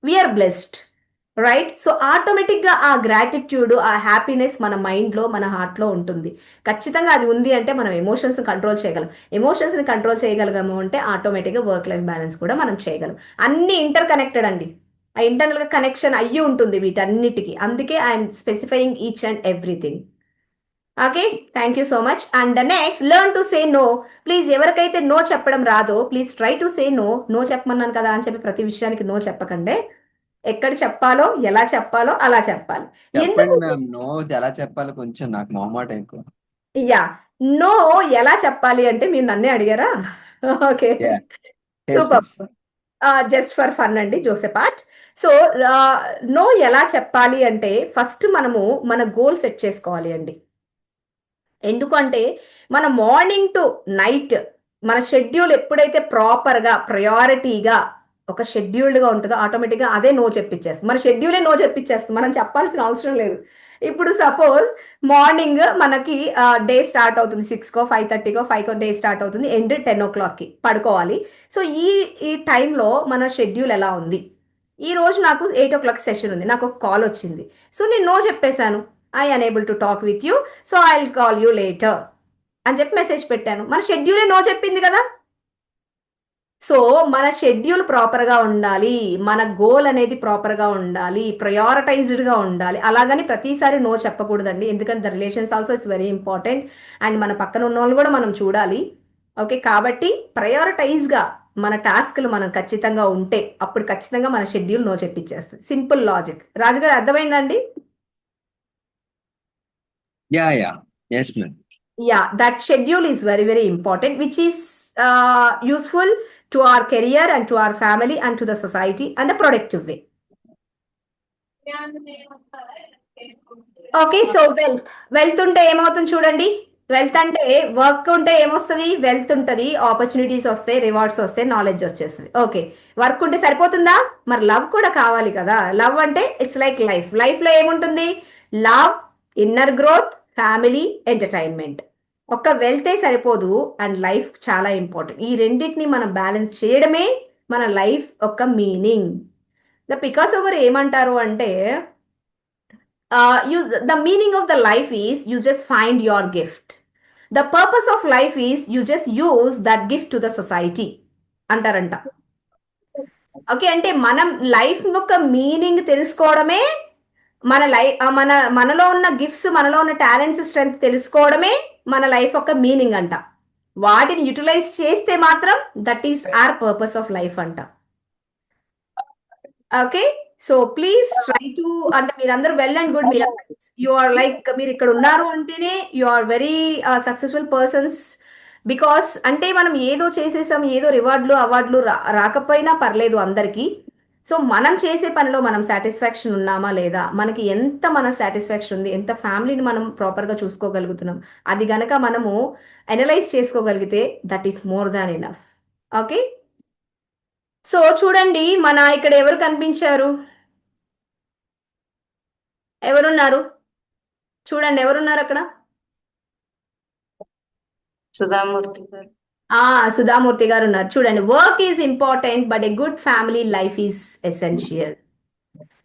we are blessed, right? So ఆటోమేటిక్గా ఆ గ్రాటిట్యూడ్, ఆ హ్యాపీనెస్ మన మైండ్లో, మన హార్ట్లో ఉంటుంది. ఖచ్చితంగా అది ఉంది అంటే మనం ఎమోషన్స్ని కంట్రోల్ చేయగలం. ఎమోషన్స్ని కంట్రోల్ చేయగలము అంటే ఆటోమేటిక్గా వర్క్ లైఫ్ బ్యాలెన్స్ కూడా మనం చేయగలం. అన్నీ ఇంటర్ కనెక్టెడ్ అండి. ఆ ఇంటర్నల్గా కనెక్షన్ అయ్యి ఉంటుంది వీటన్నిటికీ. అందుకే I'm specifying each and everything. Okay, thank you so much. And next, learn to say no. Please ఎవరికైతే నో చెప్పడం రాదో please try to say no. No చెప్పమన్నాను కదా అని చెప్పి ప్రతి విషయానికి నో చెప్పకండి. ఎక్కడ చెప్పాలో, ఎలా చెప్పాలో అలా చెప్పాలి. చెప్పండి ఎందుకు? మ్యామ్. నో ఎలా చెప్పాలి, కొంచెం నాకు మొహమాట ఎక్కువ. యా, నో ఎలా చెప్పాలి అంటే మీరు నన్నే అడిగారా? Okay, super. Just for fun అండి, జోక్స్ అపార్ట్. సో నో ఎలా చెప్పాలి అంటే ఫస్ట్ మనము మన గోల్ సెట్ చేసుకోవాలి అండి. ఎందుకంటే మన మార్నింగ్ టు నైట్ మన షెడ్యూల్ ఎప్పుడైతే ప్రాపర్గా ప్రయారిటీగా ఒక షెడ్యూల్డ్గా ఉంటుందో ఆటోమేటిక్గా అదే నో చెప్పించేస్తుంది. మన షెడ్యూలే నో చెప్పించేస్తుంది, మనం చెప్పాల్సిన అవసరం లేదు. ఇప్పుడు సపోజ్ మార్నింగ్ మనకి డే స్టార్ట్ అవుతుంది 6కో 5:30కో 5కో డే స్టార్ట్ అవుతుంది, ఎండ్ 10 o'clockకి పడుకోవాలి. సో ఈ టైంలో మన షెడ్యూల్ ఎలా ఉంది? ఈ రోజు నాకు 8 o'clock సెషన్ ఉంది, నాకు ఒక కాల్ వచ్చింది. సో నేను నో చెప్పేశాను, I unable to talk with you, so I will call you later అని చెప్పి మెసేజ్ పెట్టాను. మన షెడ్యూలే నో చెప్పింది కదా. సో మన షెడ్యూల్ ప్రాపర్గా ఉండాలి, మన గోల్ అనేది ప్రాపర్గా ఉండాలి, ప్రయారిటైజ్డ్గా ఉండాలి. అలాగని ప్రతిసారి నో చెప్పకూడదండి, ఎందుకంటే the relations also it's very important. And మన పక్కన ఉన్న వాళ్ళు కూడా మనం చూడాలి. ఓకే, కాబట్టి ప్రయారిటైజ్గా మన టాస్క్లు మనం ఖచ్చితంగా ఉంటే అప్పుడు ఖచ్చితంగా మన షెడ్యూల్ నో చెప్పించేస్తుంది. Simple logic. రాజుగారు అర్థమైందండి? Yeah, that schedule is very, very important, which is useful to our career and to our family and to the society and the productive way. Okay, so wealth ఉంటే ఏమవుతుంది చూడండి. వెల్త్ అంటే వర్క్ ఉంటే ఏమొస్తుంది? వెల్త్ ఉంటుంది, ఆపర్చునిటీస్ వస్తాయి, రివార్డ్స్ వస్తాయి, నాలెడ్జ్ వచ్చేస్తుంది. ఓకే, వర్క్ ఉంటే సరిపోతుందా? మరి లవ్ కూడా కావాలి కదా. లవ్ అంటే ఇట్స్ లైక్ లైఫ్లో ఏముంటుంది? Love, inner growth, family, entertainment. ఒక్క వెళ్తే సరిపోదు అండ్ లైఫ్ చాలా ఇంపార్టెంట్. ఈ రెండింటిని మనం బ్యాలెన్స్ చేయడమే మన లైఫ్ ఒక మీనింగ్. ద పికాసో గారు ఏమంటారు అంటే the meaning of the life is you just find your gift. The purpose of life is you just use that gift to the society అంటారంట. ఓకే, అంటే మనం లైఫ్ యొక్క మీనింగ్ తెలుసుకోవడమే మనలో ఉన్న గిఫ్ట్స్, మనలో ఉన్న టాలెంట్స్, స్ట్రెంగ్త్ తెలుసుకోవడమే మన లైఫ్ యొక్క మీనింగ్ అంట. వాటిని యూటిలైజ్ చేస్తే మాత్రం that is our purpose of life అంట. Okay, so please try to, అంటే మీరందరూ వెల్ అండ్ గుడ్, మీరు యు ఆర్ లైక్, మీరు ఇక్కడ ఉన్నారు అంటేనే you are very successful persons. Because అంటే మనం ఏదో చేసేసాం, ఏదో రివార్డులు అవార్డులు రాకపోయినా పర్లేదు అందరికీ. సో మనం చేసే పనిలో మనం సాటిస్ఫాక్షన్ ఉన్నామా లేదా, మనకి ఎంత మన సాటిస్ఫాక్షన్ ఉంది, ఎంత ఫ్యామిలీని మనం ప్రాపర్గా చూసుకోగలుగుతున్నాం, అది గనక మనము అనలైజ్ చేసుకోగలిగితే that is more than enough. Okay, so చూడండి మన ఇక్కడ ఎవరు కనిపించారు, ఎవరున్నారు చూడండి, ఎవరున్నారు అక్కడ? సుధామూర్తి గారు. సుధామూర్తి గారు ఉన్నారు. చూడండి, work is important but a good family life is essential.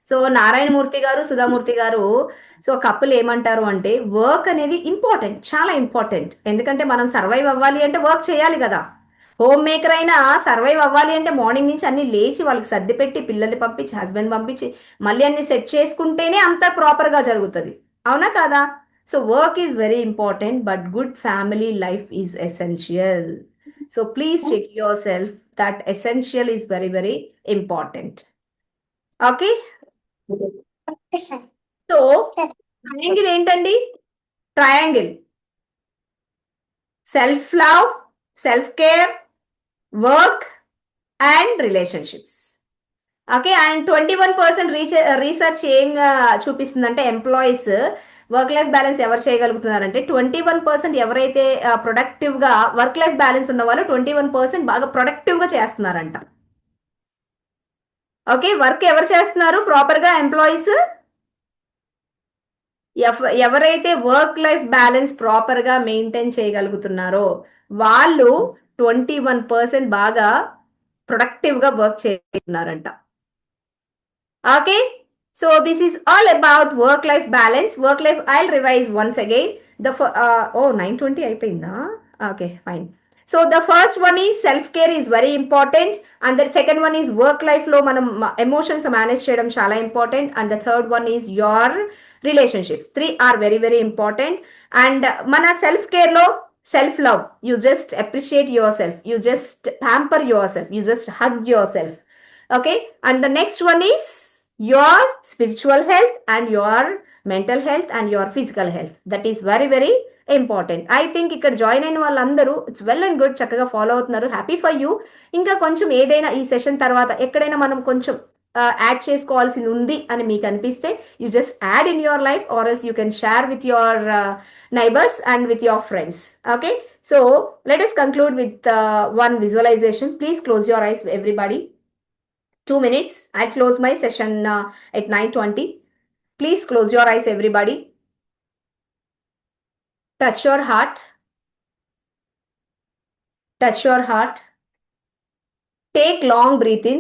So Narayana Murthy గారు, సుధామూర్తి గారు, సో కప్పులు ఏమంటారు అంటే వర్క్ అనేది ఇంపార్టెంట్, చాలా ఇంపార్టెంట్. ఎందుకంటే మనం సర్వైవ్ అవ్వాలి అంటే వర్క్ చేయాలి కదా. హోమ్ మేకర్ అయినా సర్వైవ్ అవ్వాలి అంటే మార్నింగ్ నుంచి అన్ని లేచి వాళ్ళకి సర్ది పెట్టి, పిల్లల్ని పంపించి, హస్బెండ్ పంపించి, మళ్ళీ అన్ని సెట్ చేసుకుంటేనే అంత ప్రాపర్గా జరుగుతుంది. అవునా కాదా? So work is very important but good family life is essential. So please check yourself that essential is very very important. Okay, so triangle ఏంటండి? Triangle self love, self care, work and relationships. Okay, and 21% research ఏం చూపిస్తుందంటే ఎంప్లాయీస్ వర్క్ లైఫ్ బ్యాలెన్స్ ఎవరు చేయగలుగుతున్నారంటే 21% ఎవరైతే ప్రొడక్టివ్గా వర్క్ లైఫ్ బ్యాలెన్స్ ఉన్న వాళ్ళు 21% బాగా ప్రొడక్టివ్గా చేస్తున్నారంట. ఓకే, వర్క్ ఎవరు చేస్తున్నారు ప్రాపర్గా? ఎంప్లాయీస్. ఎవరైతే వర్క్ లైఫ్ బ్యాలెన్స్ ప్రాపర్గా మెయింటైన్ చేయగలుగుతున్నారో వాళ్ళు 21% బాగా ప్రొడక్టివ్గా వర్క్ చేస్తున్నారంట. Okay, so this is all about work life balance. Work life I'll revise once again. 9:20 అయిపోయిందా? Okay, fine. So the first one is self-care is very important, and the second one is work life lo manam emotions manage cheyadam chala important, and the third one is your relationships. Three are very very important. And mana self-care lo self-love, you just appreciate yourself, you just pamper yourself, you just hug yourself. Okay, and the next one is your spiritual health and your mental health and your physical health. That is very very important. I think ఇక్కడ జాయిన్ అయిన వాళ్ళందరూ ఇట్స్ వెల్ అండ్ గుడ్, చక్కగా ఫాలో అవుతున్నారు. Happy for you. ఇంకా కొంచెం ఏదైనా ఈ సెషన్ తర్వాత ఎక్కడైనా మనం కొంచెం యాడ్ చేసుకోవాల్సింది ఉంది అని మీకు అనిపిస్తే you just add in your life, or else you can share with your neighbours and with your friends. Okay, so let us conclude with one visualization. Please close your eyes everybody. 2 minutes. I'll close my session at 9:20. Please close your eyes everybody. Touch your heart. Touch your heart. Take long breath in.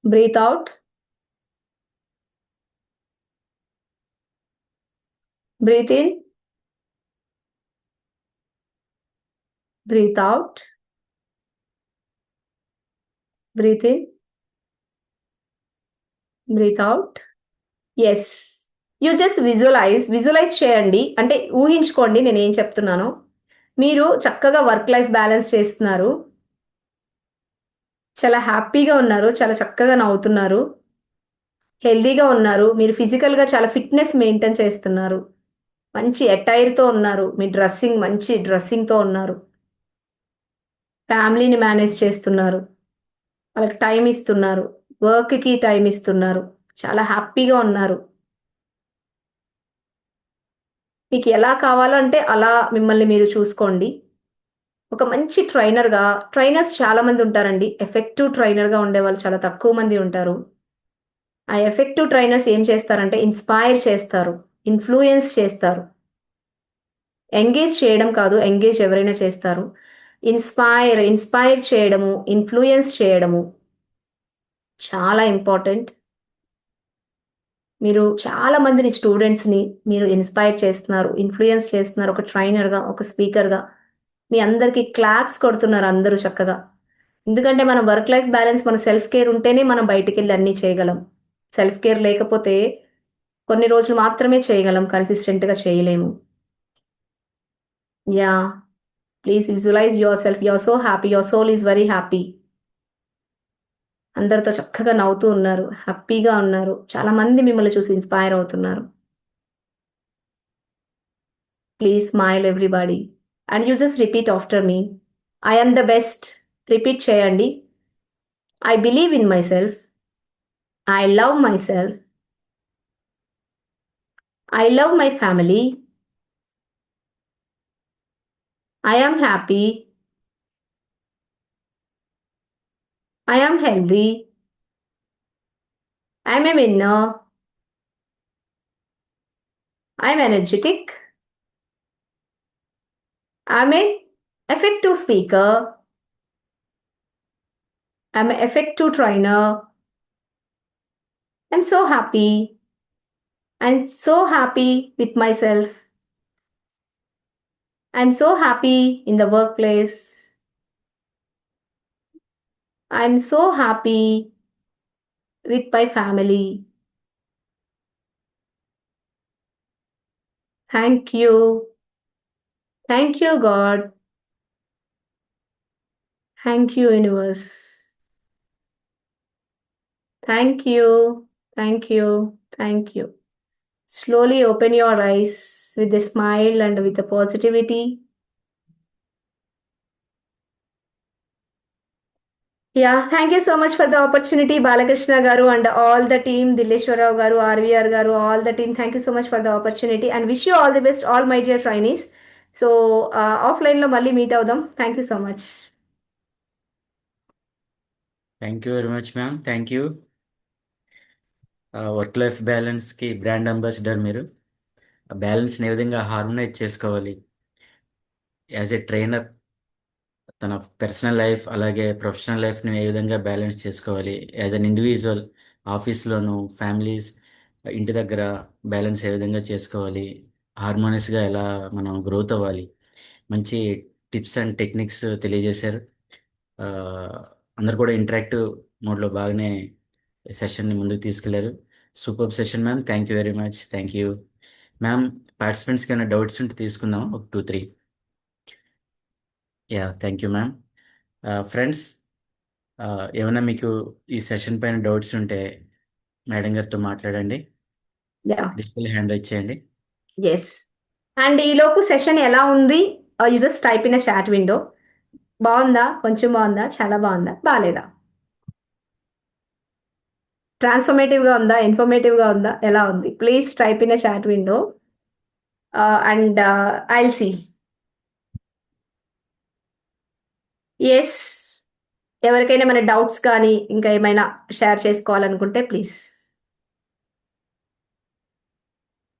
Breathe out. Breathe in. Breathe out. Breathe in. Breathe out. Yes, you just visualise చేయండి, అంటే ఊహించుకోండి నేను ఏం చెప్తున్నానో. మీరు చక్కగా వర్క్ లైఫ్ బ్యాలెన్స్ చేస్తున్నారు, చాలా హ్యాపీగా ఉన్నారు, చాలా చక్కగా నవ్వుతున్నారు, హెల్దీగా ఉన్నారు, మీరు ఫిజికల్గా చాలా ఫిట్నెస్ మెయింటైన్ చేస్తున్నారు, మంచి అటైర్తో ఉన్నారు, మీ డ్రెస్సింగ్ మంచి డ్రెస్సింగ్తో ఉన్నారు, ఫ్యామిలీని మేనేజ్ చేస్తున్నారు, వాళ్ళకి టైం ఇస్తున్నారు, వర్క్కి టైం ఇస్తున్నారు, చాలా హ్యాపీగా ఉన్నారు. మీకు ఎలా కావాలో అంటే అలా మిమ్మల్ని మీరు చూసుకోండి. ఒక మంచి ట్రైనర్స్ చాలా మంది ఉంటారండి. ఎఫెక్టివ్ ట్రైనర్గా ఉండేవాళ్ళు చాలా తక్కువ మంది ఉంటారు. ఆ ఎఫెక్టివ్ ట్రైనర్స్ ఏం చేస్తారంటే ఇన్స్పైర్ చేస్తారు, ఇన్ఫ్లుయెన్స్ చేస్తారు. ఎంగేజ్ చేయడం కాదు, ఎంగేజ్ ఎవరైనా చేస్తారు. ఇన్స్పైర్ చేయడము, ఇన్ఫ్లుయెన్స్ చేయడము చాలా ఇంపార్టెంట్. మీరు చాలా మందిని స్టూడెంట్స్ని మీరు ఇన్స్పైర్ చేస్తున్నారు, ఇన్ఫ్లుయెన్స్ చేస్తున్నారు. ఒక ట్రైనర్గా, ఒక స్పీకర్గా మీ అందరికీ క్లాప్స్ కొడుతున్నారు అందరూ చక్కగా. ఎందుకంటే మన వర్క్ లైఫ్ బ్యాలెన్స్, మన సెల్ఫ్ కేర్ ఉంటేనే మనం బయటికి వెళ్ళి అన్నీ చేయగలం. సెల్ఫ్ కేర్ లేకపోతే కొన్ని రోజులు మాత్రమే చేయగలం, కన్సిస్టెంట్గా చేయలేము. Yeah, please visualise yourself. You're so happy, your soul is very happy. అందరితో చక్కగా నవ్వుతూ ఉన్నారు, హ్యాపీగా ఉన్నారు. చాలా మంది మిమ్మల్ని చూసి ఇన్స్పైర్ అవుతున్నారు. Please smile everybody and you just repeat after me. I am the best. Repeat చేయండి. I believe in myself. I love myself. I love my family. I am happy. I am healthy. I am a winner. I am energetic. I am an effective speaker. I am an effective trainer. I am so happy. I am so happy with myself. I am so happy in the workplace. I am so happy with my family. Thank you. Thank you, God. Thank you, universe. Thank you. Thank you. Thank you. Slowly open your eyes with a smile and with a positivity. Yeah, thank you so much for the opportunity, Balakrishna Garu and all the team, Dilleshwar Garu, RVR Garu, all the team. Thank you so much for the opportunity and wish you all the best, all my dear trainees. So, offline lo malli meet avudam. Thank you so much. Thank you very much ma'am. Thank you. Work life బ్యాలెన్స్కి బ్రాండ్ అంబాసిడర్ మీరు. ఆ బ్యాలెన్స్ని ఏ విధంగా హార్మోనైజ్ చేసుకోవాలి యాజ్ ఎ ట్రైనర్, తన పర్సనల్ లైఫ్ అలాగే ప్రొఫెషనల్ లైఫ్ని ఏ విధంగా బ్యాలెన్స్ చేసుకోవాలి యాజ్ అన్ ఇండివిజువల్, ఆఫీస్లోను, ఫ్యామిలీస్, ఇంటి దగ్గర బ్యాలెన్స్ ఏ విధంగా చేసుకోవాలి, హార్మోనియస్గా ఎలా మనం గ్రోత్ అవ్వాలి, మంచి టిప్స్ అండ్ టెక్నిక్స్ తెలియజేశారు. అందరు కూడా ఇంటరాక్టివ్ మోడ్లో బాగానే సెషన్ని ముందుకు తీసుకెళ్లారు. Super session ma'am. Thank you very much. Thank you ma'am. పార్టిసిపెంట్స్కి ఏమైనా డౌట్స్ ఉంటే తీసుకుందాం, ఒక 2-3. Yeah, thank you ma'am. Friends, ఏమైనా మీకు ఈ సెషన్ పైన డౌట్స్ ఉంటే మేడం గారితో మాట్లాడండి. Yeah. డిజిటల్ హ్యాండ్ రైజ్ చేయండి. Yes. And ఈ లోపు సెషన్ ఎలా ఉంది? You just type in chat window. బాగుందా? కొంచెం బాగుందా? చాలా బాగుందా? బాగాలేదా? ట్రాన్స్ఫర్మేటివ్గా ఉందా? ఇన్ఫర్మేటివ్గా ఉందా? ఎలా ఉంది? Please type in chat window and I'll see. Yes, ఎవరికైనా మన డౌట్స్ కానీ ఇంకా ఏమైనా షేర్ చేసుకోవాలనుకుంటే ప్లీజ్.